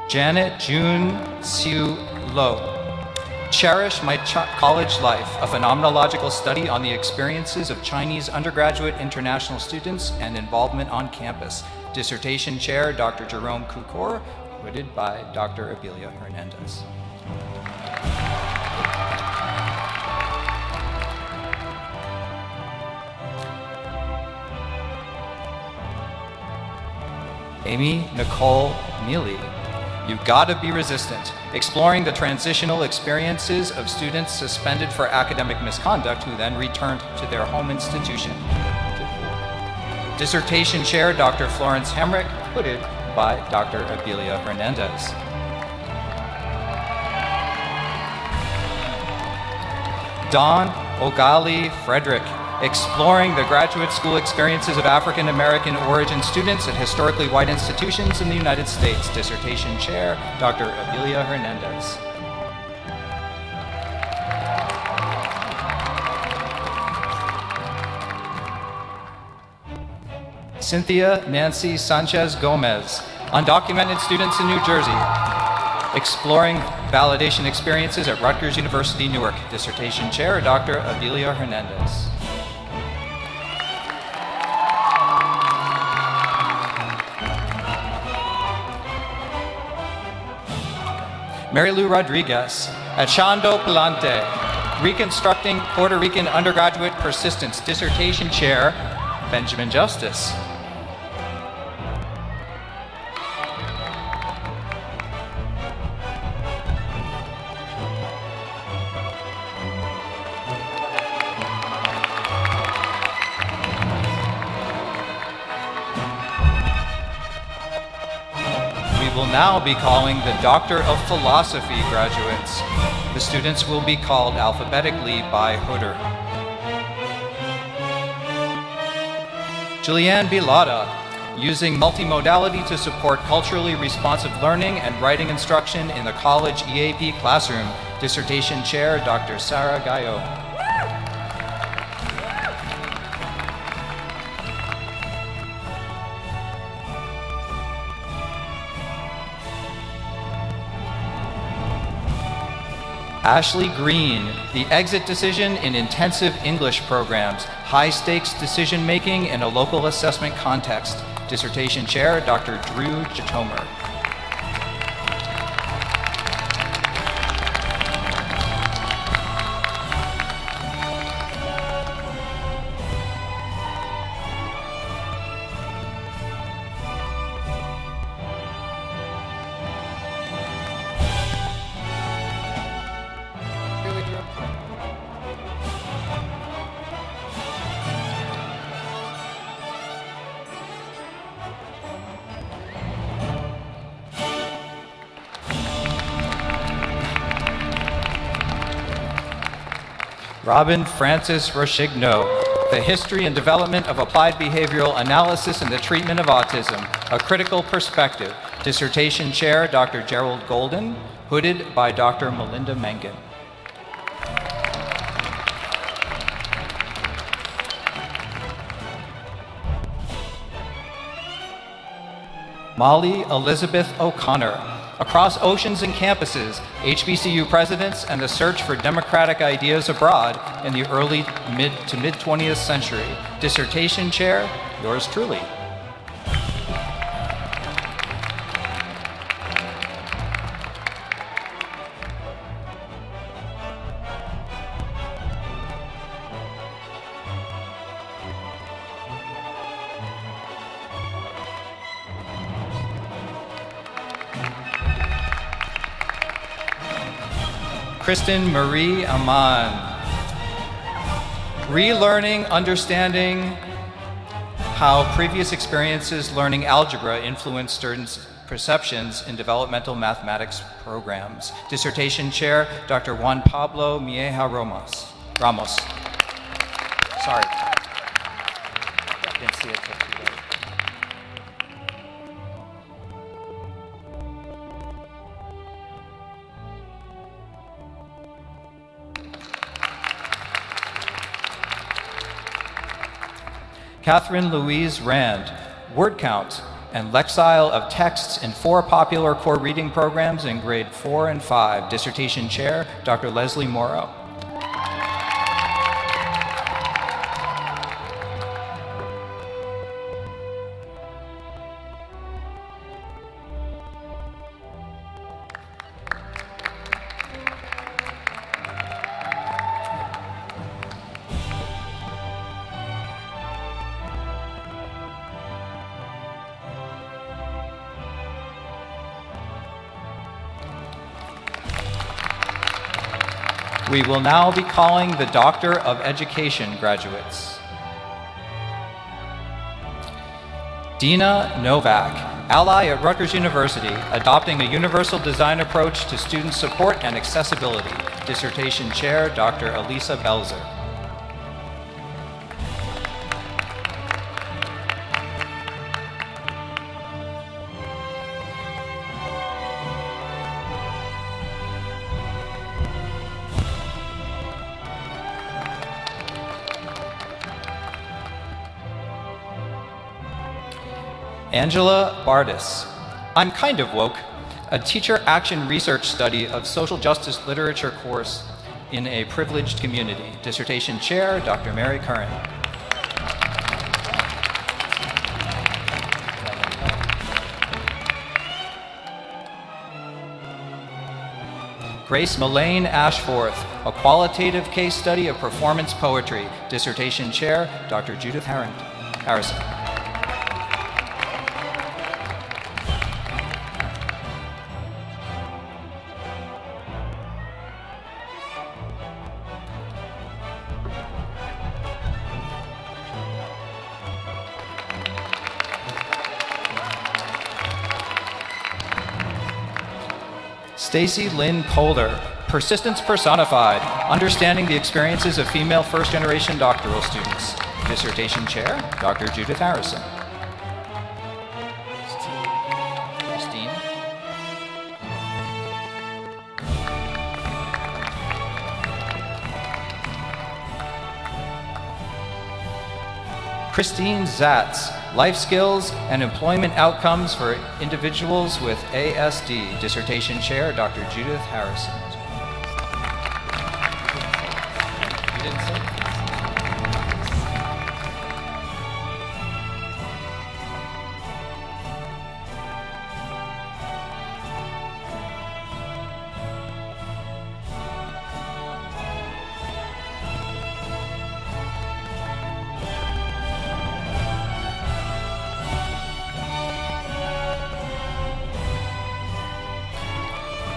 Janet June Siu Lo. Cherish My College Life, a phenomenological study on the experiences of Chinese undergraduate international students and involvement on campus. Dissertation Chair, Dr. Jerome Kukor, hooded by Dr. Abilia Hernandez. Amy Nicole Neely. You've got to be resistant, exploring the transitional experiences of students suspended for academic misconduct who then returned to their home institution. Dissertation Chair, Dr. Florence Hemrick, hooded by Dr. Abilia Hernandez. Dawn Ogali Frederick, exploring the graduate school experiences of African American origin students at historically white institutions in the United States. Dissertation Chair, Dr. Abilia Hernandez. Cynthia Nancy Sanchez Gomez, undocumented students in New Jersey, exploring validation experiences at Rutgers University, Newark. Dissertation Chair, Dr. Abilia Hernandez. Mary Lou Rodriguez, Achando Palante, reconstructing Puerto Rican undergraduate persistence. Dissertation Chair, Benjamin Justice. Will now be calling the Doctor of Philosophy graduates. The students will be called alphabetically by hooder. Julianne Bilada, using multimodality to support culturally responsive learning and writing instruction in the college EAP classroom. Dissertation Chair, Dr. Sarah Gayo. Ashley Green, the exit decision in intensive English programs, high-stakes decision-making in a local assessment context. Dissertation Chair, Dr. Drew Jatomer. Robin Francis Rochigno, The History and Development of Applied Behavioral Analysis in the Treatment of Autism, A Critical Perspective. Dissertation Chair, Dr. Gerald Golden, hooded by Dr. Melinda Mengen. Molly Elizabeth O'Connor, Across Oceans and Campuses, HBCU Presidents and the Search for Democratic Ideas Abroad in the Early to Mid-20th Century. Dissertation Chair, yours truly. Kristen Marie Aman. Relearning, understanding how previous experiences learning algebra influence Perceptions in Developmental Mathematics Programs. Dissertation Chair, Dr. Juan Pablo Mieja Ramos. Sorry. Didn't see it till too late. Catherine Louise Rand, word count and lexile of texts in 4 popular core reading programs in grade 4 and 5. Dissertation Chair, Dr. Leslie Morrow. We will now be calling the Doctor of Education graduates. Dina Novak, ally at Rutgers University, adopting a universal design approach to student support and accessibility. Dissertation Chair, Dr. Elisa Belzer. Angela Bardis. I'm kind of woke, a teacher action research study of social justice literature course in a privileged community. Dissertation Chair, Dr. Mary Curran. Grace Mullane Ashforth, a qualitative case study of performance poetry. Dissertation Chair, Dr. Judith Harrison. Stacy Lynn Colder, Persistence Personified, Understanding the Experiences of Female First-Generation Doctoral Students. Dissertation Chair, Dr. Judith Harrison. Christine. Christine Zatz, Life Skills and Employment Outcomes for Individuals with ASD. Dissertation Chair, Dr. Judith Harrison. You didn't say?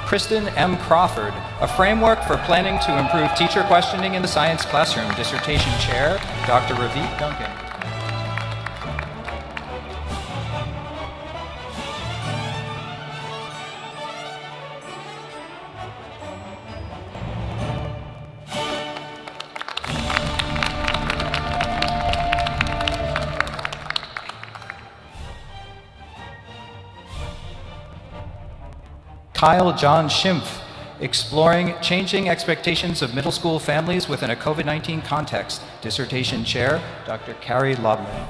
Kristen M. Crawford, a framework for planning to improve teacher questioning in the science classroom. Dissertation Chair, Dr. Ravit Duncan. Kyle John Schimpf, Exploring Changing Expectations of Middle School Families Within a COVID-19 Context. Dissertation Chair, Dr. Carrie Lobman.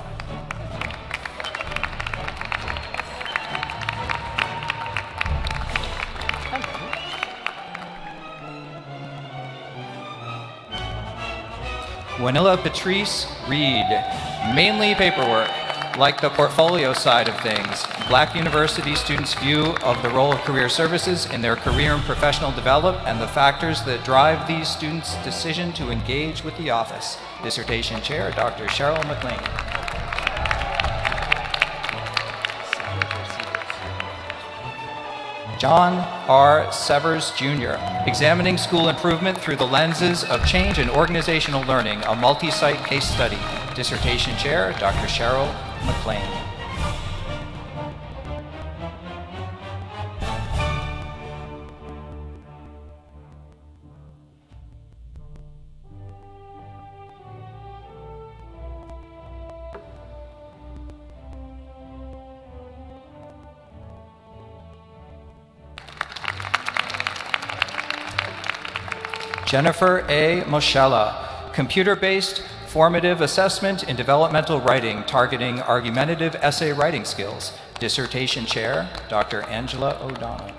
Wanilla Patrice Reed, mainly paperwork. Like the portfolio side of things, Black University students' view of the role of career services in their career and professional development and the factors that drive these students' decision to engage with the office. Dissertation Chair, Dr. Cheryl McLean. John R. Severs, Jr., Examining School Improvement Through the Lenses of Change and Organizational Learning, a multi-site case study. Dissertation Chair, Dr. Cheryl McLean. Jennifer A. Moschella, computer-based formative assessment in developmental writing targeting argumentative essay writing skills. Dissertation Chair, Dr. Angela O'Donnell.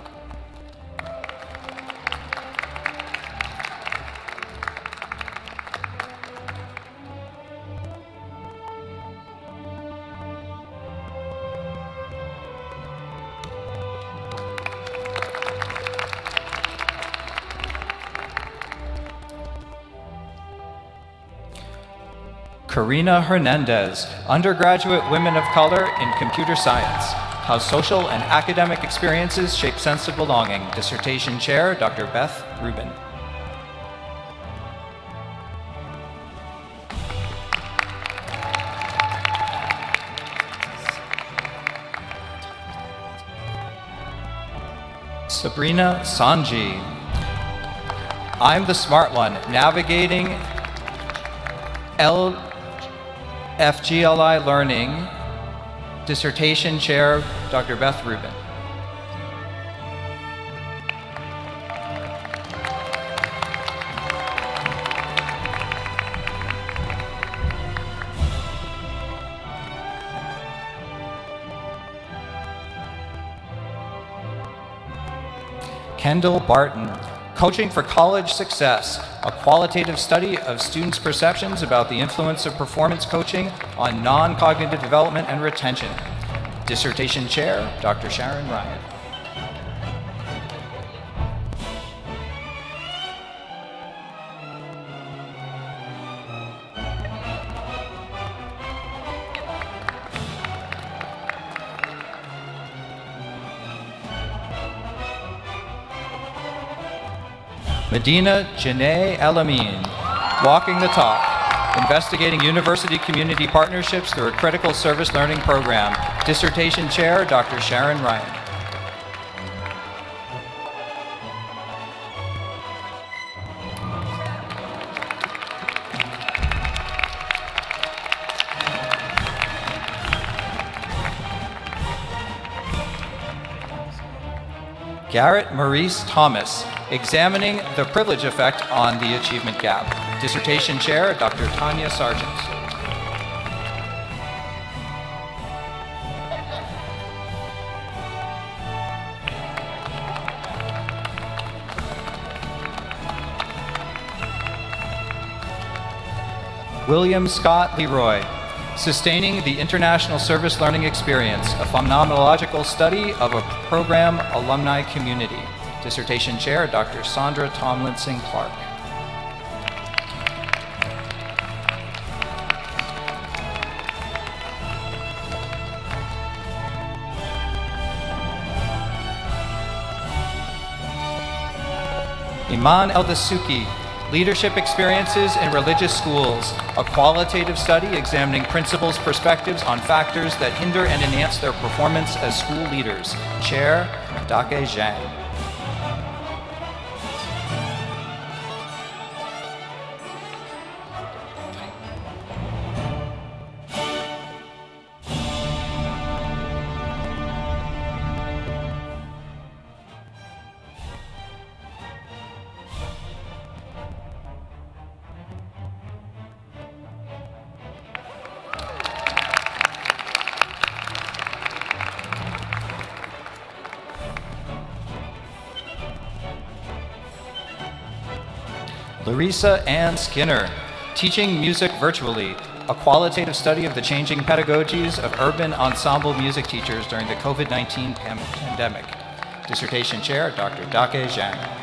Karina Hernandez, undergraduate women of color in computer science. How social and academic experiences shape sense of belonging. Dissertation Chair, Dr. Beth Rubin. Sabrina Sanji. I'm the smart one, navigating FGLI Learning. Dissertation Chair, Dr. Beth Rubin. Kendall Barton, Coaching for College Success, a qualitative study of students' perceptions about the influence of performance coaching on non-cognitive development and retention. Dissertation Chair, Dr. Sharon Ryan. Medina Janae Elamine, Walking the Talk, Investigating University Community Partnerships through a Critical Service Learning Program. Dissertation Chair, Dr. Sharon Ryan. Garrett Maurice Thomas, Examining the Privilege Effect on the Achievement Gap. Dissertation Chair, Dr. Tanya Sargent. William Scott Leroy, Sustaining the International Service Learning Experience, a phenomenological study of a program alumni community. Dissertation Chair, Dr. Sandra Tomlinson Clark. Iman Eldasuki, Leadership Experiences in Religious Schools, a qualitative study examining principals' perspectives on factors that hinder and enhance their performance as school leaders. Chair, Dake Zhang. Larissa Ann Skinner, Teaching Music Virtually, a qualitative study of the changing pedagogies of urban ensemble music teachers during the COVID-19 pandemic. Dissertation Chair, Dr. Dake Zhang.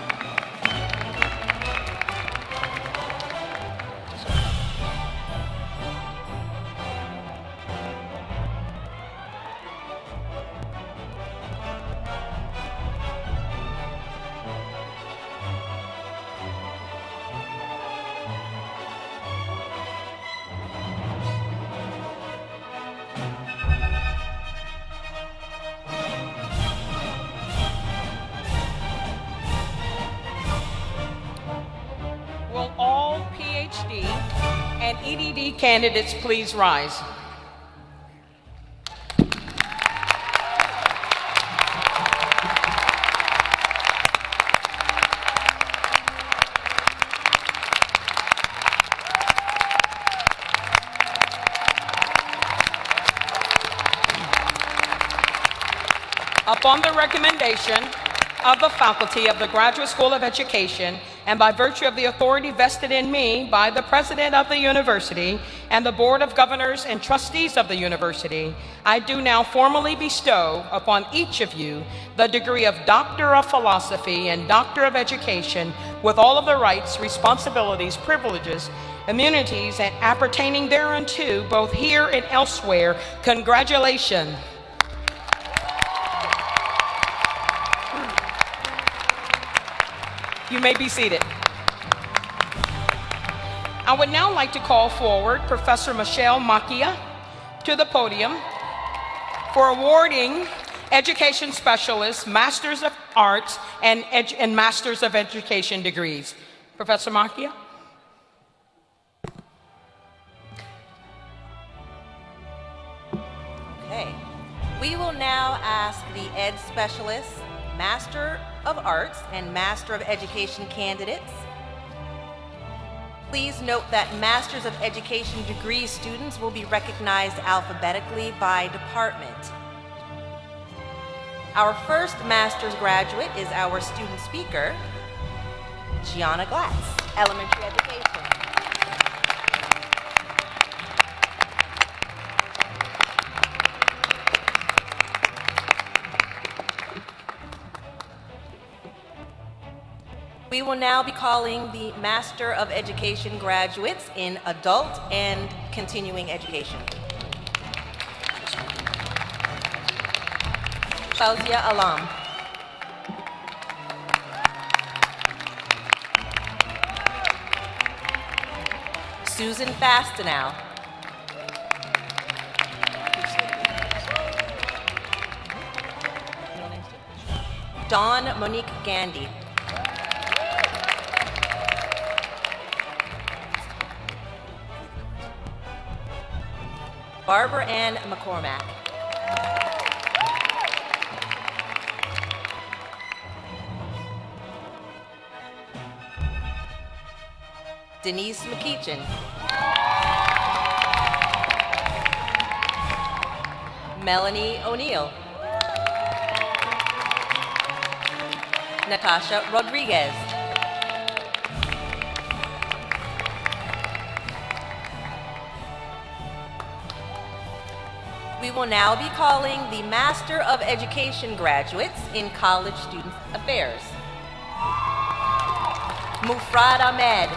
Will all PhD and EDD candidates please rise? upon the recommendation of the faculty of the Graduate School of Education and by virtue of the authority vested in me by the President of the University and the Board of Governors and Trustees of the University, I do now formally bestow upon each of you the degree of Doctor of Philosophy and Doctor of Education with all of the rights, responsibilities, privileges, immunities, and appertaining thereunto, both here and elsewhere. Congratulations. You may be seated. I would now like to call forward Professor Michelle Macchia to the podium for awarding Education Specialists, Masters of Arts, and Masters of Education degrees. Professor Macchia. Okay. We will now ask the Ed Specialists, Master of Arts and Master of Education candidates. Please note that Masters of Education degree students will be recognized alphabetically by department. Our first Master's graduate is our student speaker, Gianna Glatz, Elementary Education. We will now be calling the Master of Education graduates in Adult and Continuing Education. Fauzia Alam. Susan Fastenau. Dawn Monique Gandy. Barbara Ann McCormack. Denise McKeechin. Melanie O'Neill. Natasha Rodriguez. We will now be calling the Master of Education graduates in College Student Affairs. Mufrad Ahmed.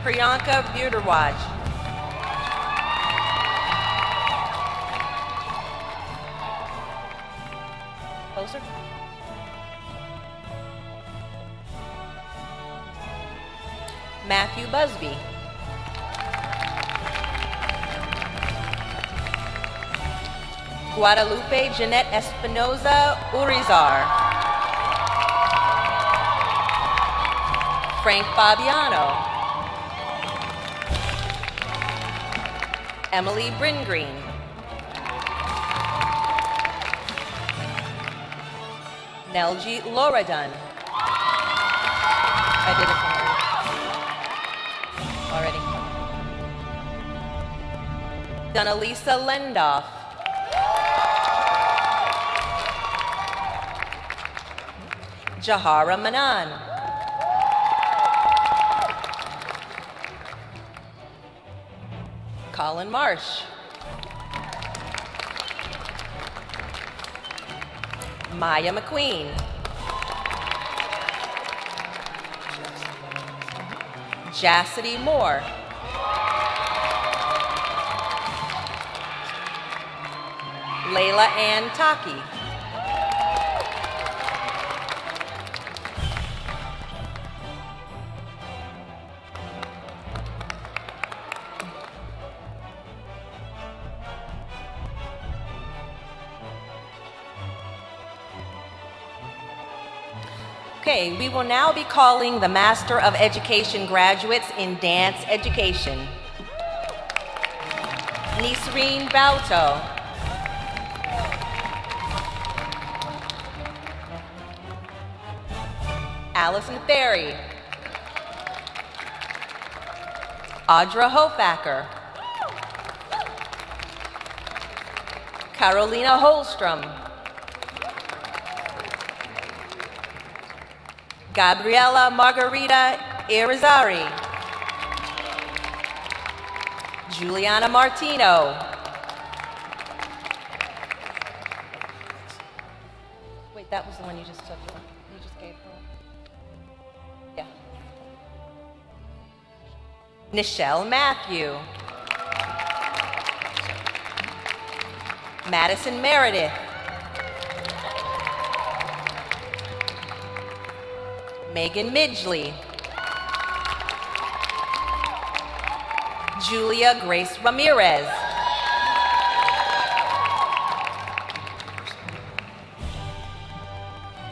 Priyanka Bhirdarwaj. Closer. Matthew Busby. Guadalupe Jeanette Espinoza Urizar. Frank Fabiano. Emily Bringreen. Nelji Loradun. I did it already. Donalisa Lendoff. Jahara Manan. Colin Marsh. Maya McQueen. Jassity Moore. Layla Ann Taki. Okay, we will now be calling the Master of Education graduates in Dance Education. Nisreen Bauto. Allison Ferry. Audra Hofacker. Carolina Holstrom. Gabriela Margarita Irizarry. Juliana Martino. Wait, that was the one you just took. You just gave her. Yeah. Nichelle Matthew. Madison Meredith. Megan Midgley. Julia Grace Ramirez.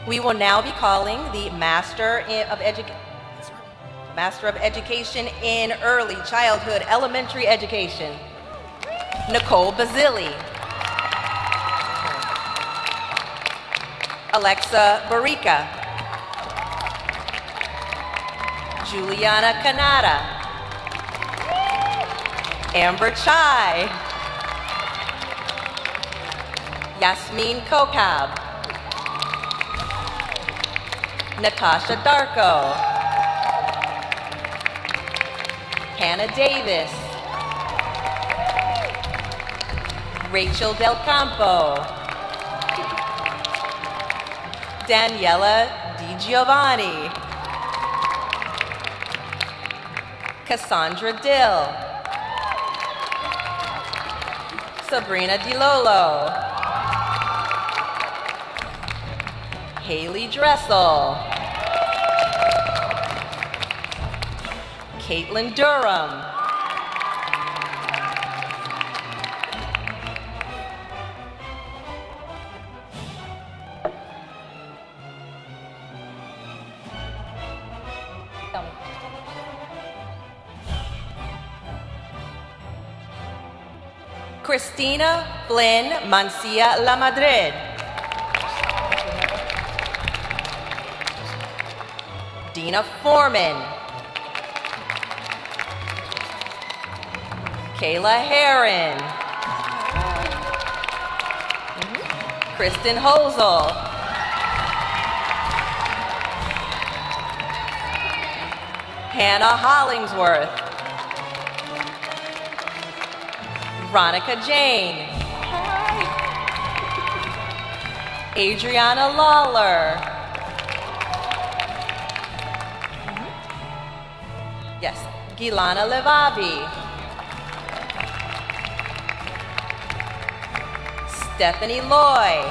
We will now be calling the Master of Education in Early Childhood Elementary Education, Nicole Bazili. Alexa Barica. Juliana Canada. Amber Chai. Yasmin Kokab. Natasha Darko. Hannah Davis. Rachel Del Campo. Daniela Di Giovanni. Cassandra Dill. Sabrina DiLolo. Haley Dressel. Caitlin Durham. Tell me. Christina Flynn Mancia La Madrid. Dina Foreman. Kayla Herron. Kristen Hosel. Hannah Hollingsworth. Veronica Jane. Adriana Lawler. Yes, Gilana Levavi. Stephanie Loy.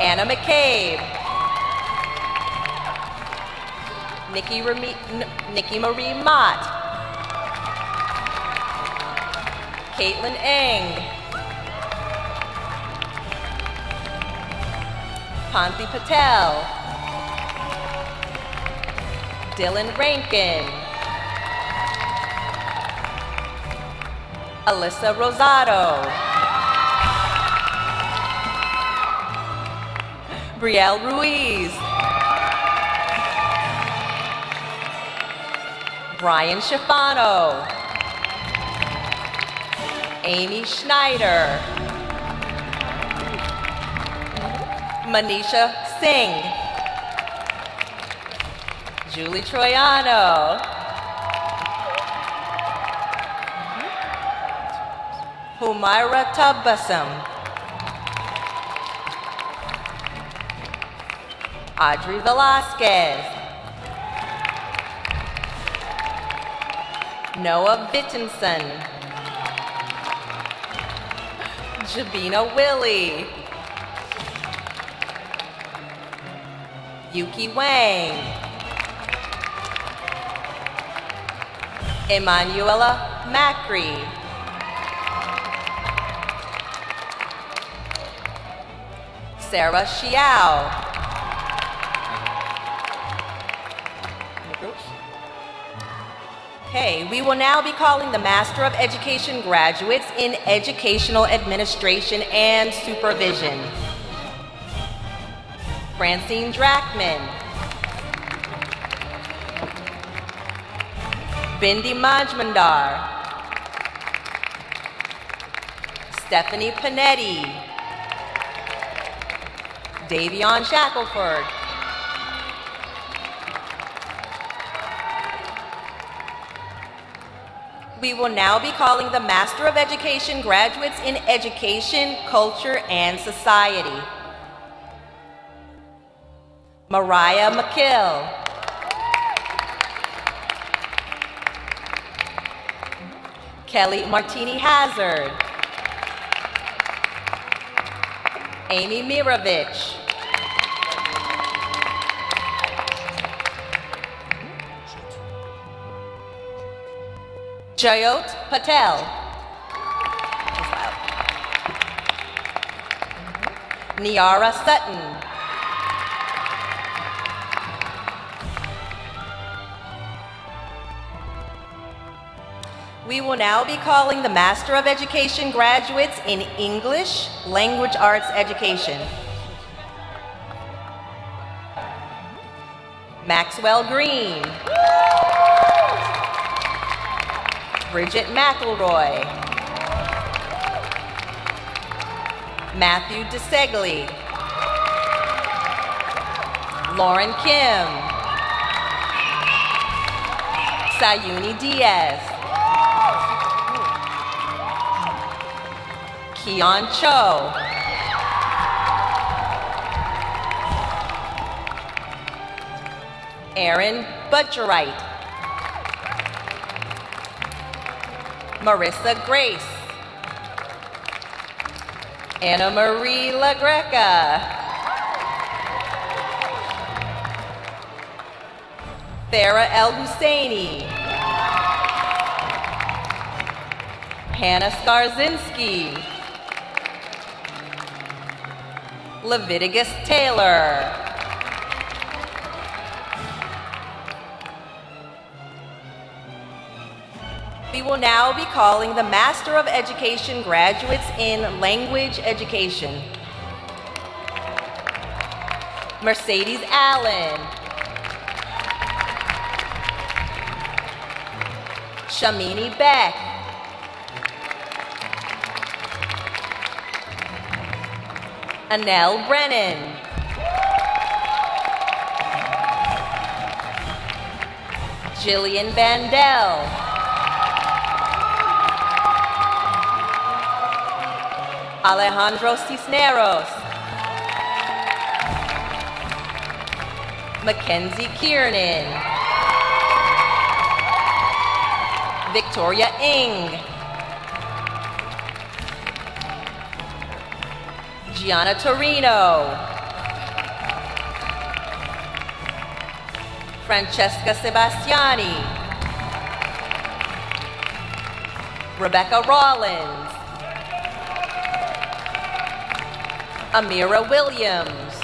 Anna McCabe. Nikki Marie Mott. Caitlin Eng. Panthi Patel. Dylan Rankin. Alyssa Rosado. Brielle Ruiz. Brian Schifano. Amy Schneider. Manisha Singh. Julie Troiano. Humaira Tabassum. Audrey Velasquez. Noah Bittinson. Jabina Willie. Yuki Wang. Emanuela Macri. Sarah Xiao. Okay, we will now be calling the Master of Education graduates in Educational Administration and Supervision. Francine Drachman. Bindi Majmandar. Stephanie Panetti. Davion Shackelford. We will now be calling the Master of Education graduates in Education, Culture, and Society. Mariah McKill. Kelly Martini Hazard. Amy Mirovich. Jayot Patel. Niara Sutton. We will now be calling the Master of Education graduates in English, Language Arts Education. Maxwell Green. Bridget McElroy. Matthew DeSegli. Lauren Kim. Sayuni Diaz. Keon Cho. Aaron Butcherite. Marissa Grace. Anna Marie LaGreca. Farah El Husseini. Hannah Skarzinski. Leviticus Taylor. We will now be calling the Master of Education graduates in Language Education. Mercedes Allen. Shamini Beck. Anel Brennan. Jillian Vandell. Alejandro Cisneros. Mackenzie Kiernan. Victoria Ng. Gianna Torino. Francesca Sebastiani. Rebecca Rollins. Amira Williams.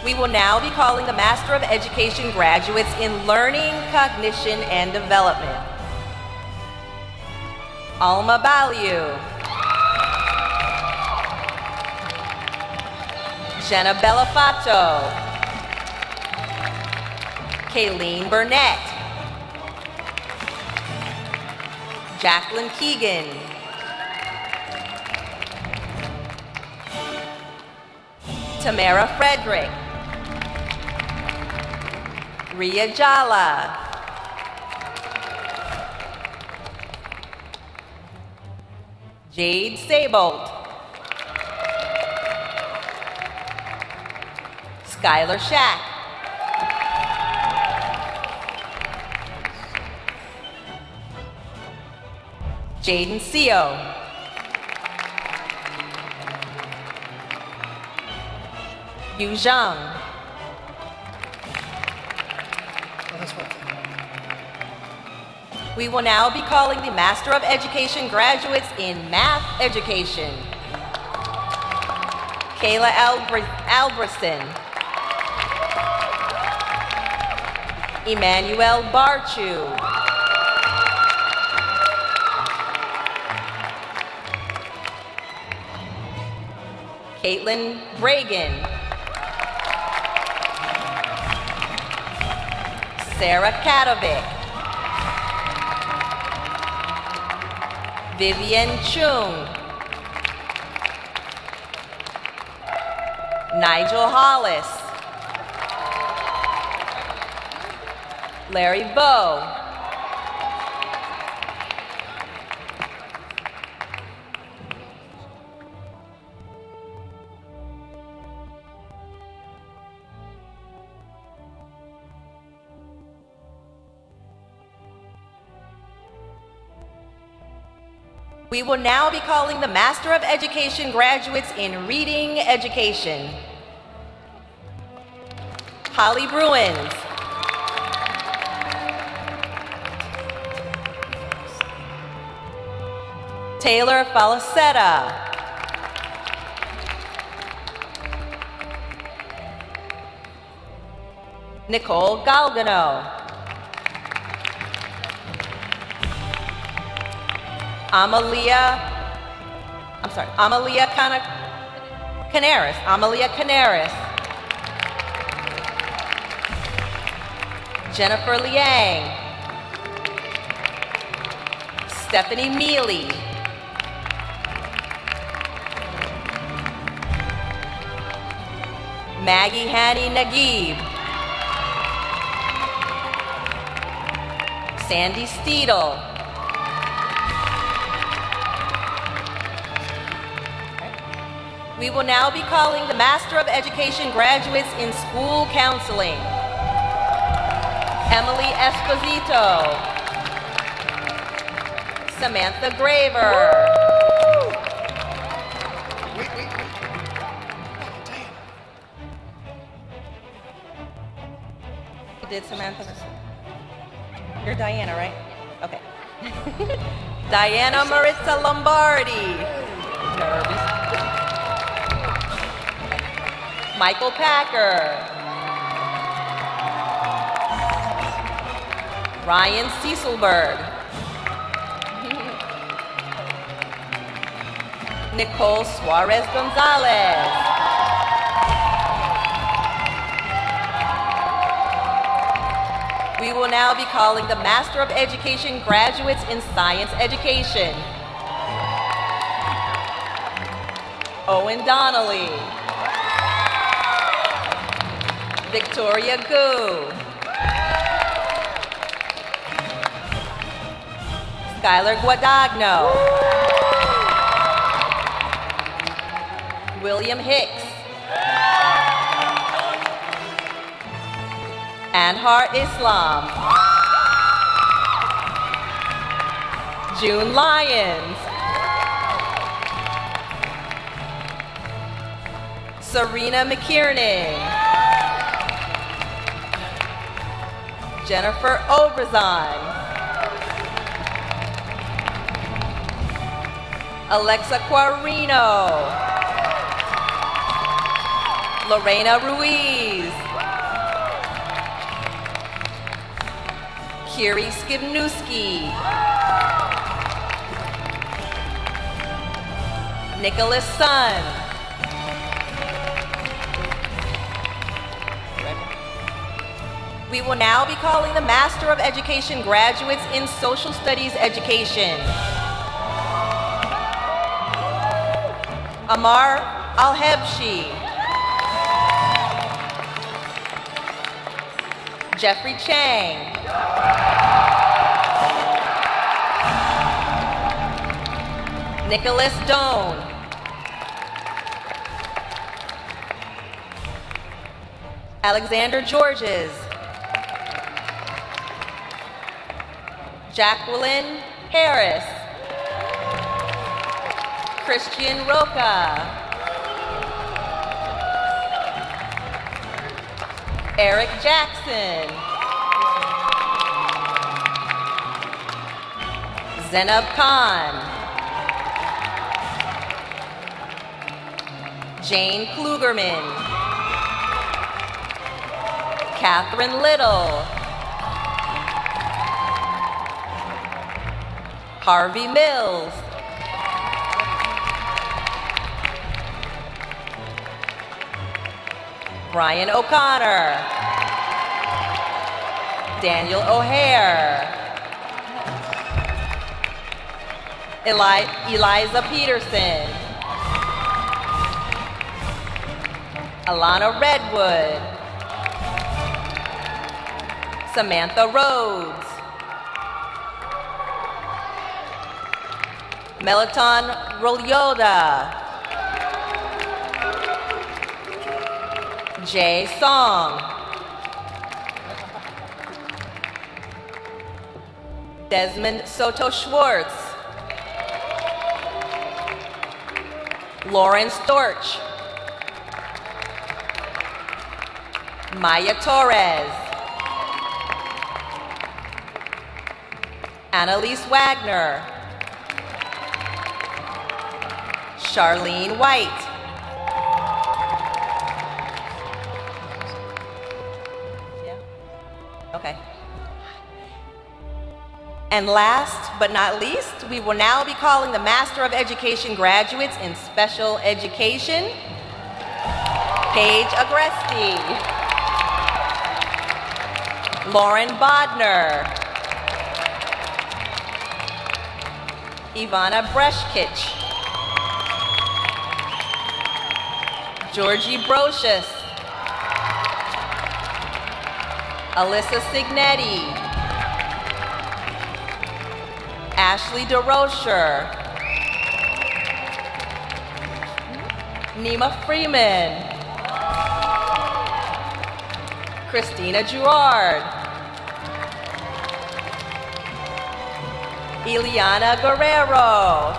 We will now be calling the Master of Education graduates in Learning, Cognition, and Development. Alma Baliu. Jenna Bellafato. Kayleen Burnett. Jacqueline Keegan. Tamara Frederick. Ria Jala. Jade Sabolt. Skylar Shack. Jaden Seo. Yu Zhang. We will now be calling the Master of Education graduates in Math Education. Kayla Albrechtson. Emmanuel Barchu. Caitlin Reagan. Sarah Kadovic. Vivian Chung. Nigel Hollis. Larry Vo. We will now be calling the Master of Education graduates in Reading Education. Holly Bruins. Taylor Falacetta. Nicole Galgano. Amalia Canaris. Amalia Canaris. Jennifer Liang. Stephanie Mealy. Maggie Hani Naguib. Sandy Steedle. We will now be calling the Master of Education graduates in School Counseling. Emily Esposito. Samantha Graver. Wait. You did Samantha? You're Diana, right? Okay. Diana Maritza Lombardi. Nervous. Michael Packer. Ryan Cecilberg. Nicole Suarez Gonzalez. We will now be calling the Master of Education graduates in Science Education. Owen Donnelly. Victoria Gu. Skylar Guadagno. William Hicks. Anhar Islam. June Lyons. Serena McKiernan. Jennifer Obrazon. Alexa Quarino. Lorena Ruiz. Kiri Skibnewski. Nicholas Sun. We will now be calling the Master of Education graduates in Social Studies Education. Amar Al-Hebshi. Jeffrey Chang. Nicholas Doan. Alexander Georges. Jacqueline Harris. Christian Roca. Eric Jackson. Zenab Khan. Jane Klugerman. Catherine Little. Harvey Mills. Brian O'Connor. Daniel O'Hare. Eliza Peterson. Alana Redwood. Samantha Rhodes. Melaton Rolyoda. Jay Song. Desmond Soto Schwartz. Lauren Storch. Maya Torres. Annalise Wagner. Charlene White. Yeah? Okay. And last but not least, we will now be calling the Master of Education graduates in Special Education, Paige Agresti, Lauren Bodner, Ivana Breshkich, Georgie Brocious, Alyssa Signetti, Ashley DeRocher, Nima Freeman, Christina Girard, Ileana Guerrero,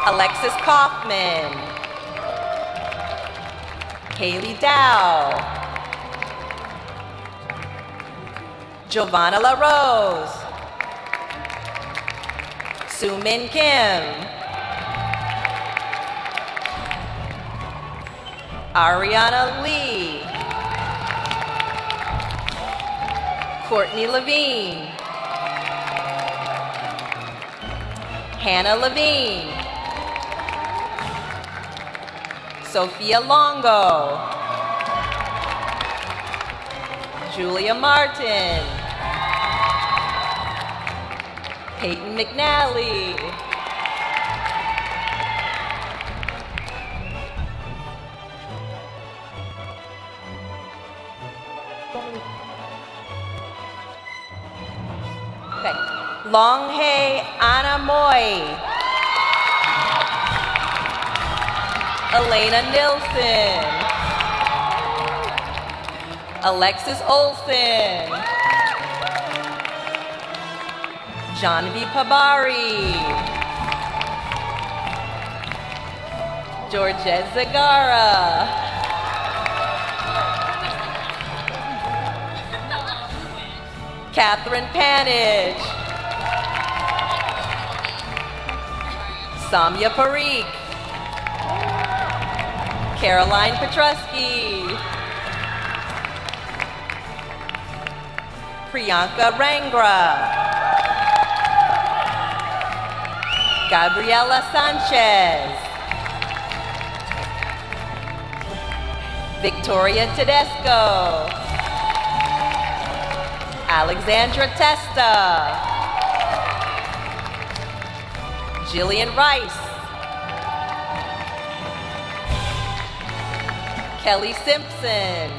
Alexis Kaufman, Haley Dow, Giovanna LaRose, Soo-Min Kim, Ariana Lee, Courtney Levine, Hannah Levine, Sophia Longo, Julia Martin, Peyton McNally, okay. Longhae Anna Moy, Elena Nilsson, Alexis Olsen, Janvi Pabari, Georgette Zagara, Catherine Panage, Samya Parikh, Caroline Petrusky, Priyanka Rangra, Gabriela Sanchez, Victoria Tedesco, Alexandra Testa, Jillian Rice, Kelly Simpson,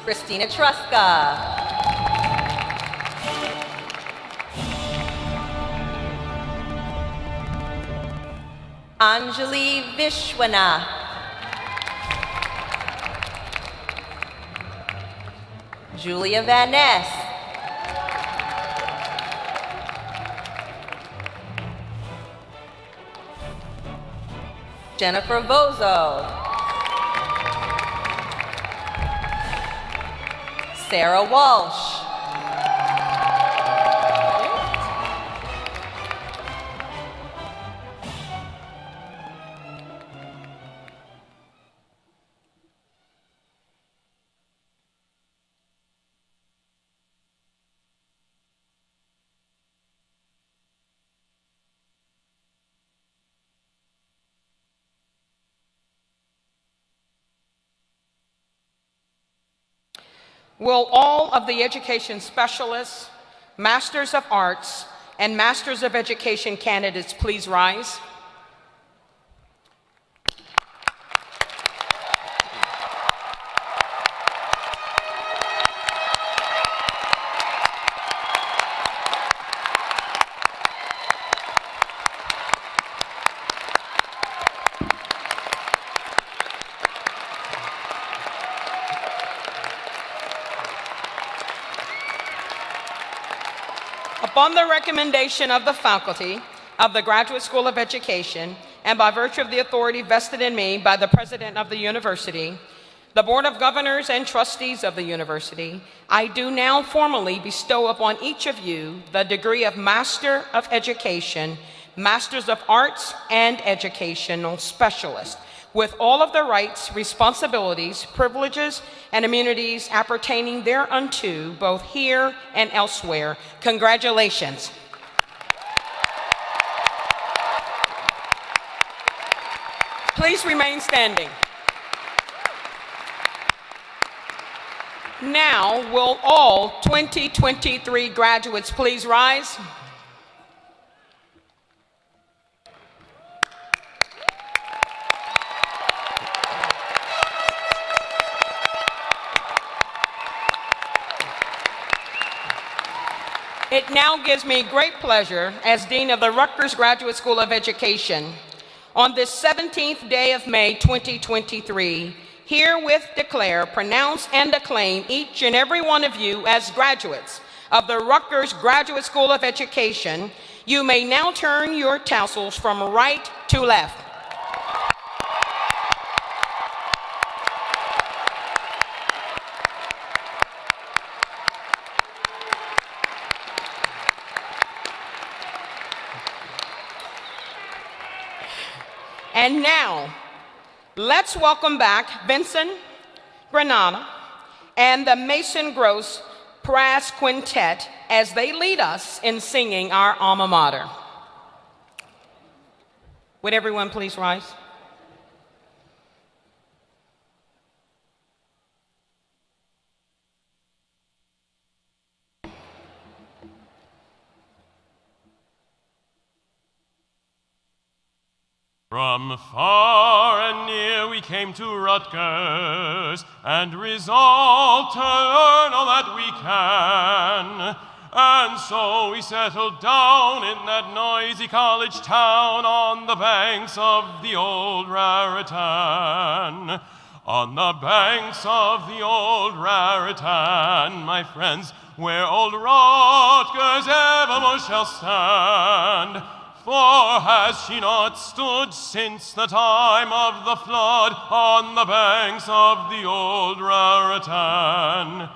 Christina Truska, Anjali Vishwanath, Julia Van Ness, Jennifer Vozo, Sarah Walsh, Will all of the education specialists, Masters of Arts, and Masters of Education candidates please rise? Upon the recommendation of the faculty of the Graduate School of Education, and by virtue of the authority vested in me by the President of the University, the Board of Governors and Trustees of the University, I do now formally bestow upon each of you the degree of Master of Education, Masters of Arts, and Educational Specialist, with all of the rights, responsibilities, privileges, and immunities appertaining thereunto, both here and elsewhere. Congratulations. Please remain standing. Now, will all 2023 graduates please rise? It now gives me great pleasure as Dean of the Rutgers Graduate School of Education, on this 17th day of May 2023, herewith declare, pronounce, and acclaim each and every one of you as graduates of the Rutgers Graduate School of Education. You may now turn your tassels from right to left. And now, let's welcome back Vincent Granada and the Mason Gross Brass Quintet as they lead us in singing our alma mater. Would everyone please rise? From far and near we came to Rutgers, and resolved to learn all that we can. And so we settled down in that noisy college town on the banks of the old Raritan. On the banks of the old Raritan, my friends, where old Rutgers evermore shall stand. For has she not stood since the time of the flood on the banks of the old Raritan?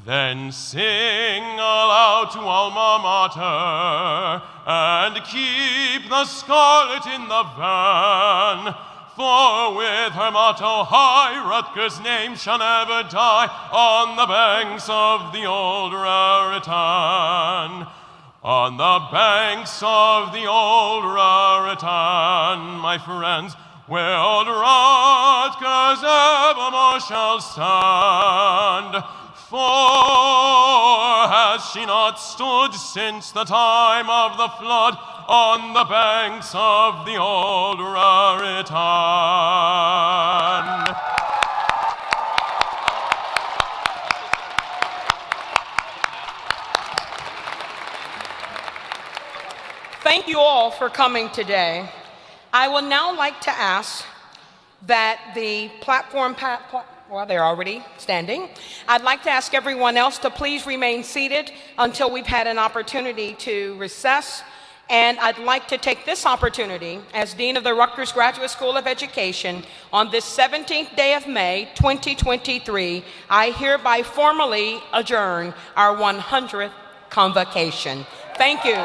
Then sing aloud to alma mater, and keep the scarlet in the van. For with her motto high, Rutgers' name shall never die on the banks of the old Raritan. On the banks of the old Raritan, my friends, where old Rutgers evermore shall stand. For has she not stood since the time of the flood on the banks of the old Raritan? Thank you all for coming today. I would now like to ask that the platform, well, they're already standing. I'd like to ask everyone else to please remain seated until we've had an opportunity to recess. And I'd like to take this opportunity as Dean of the Rutgers Graduate School of Education on this 17th day of May, 2023, I hereby formally adjourn our 100th Convocation. Thank you.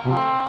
Thank you.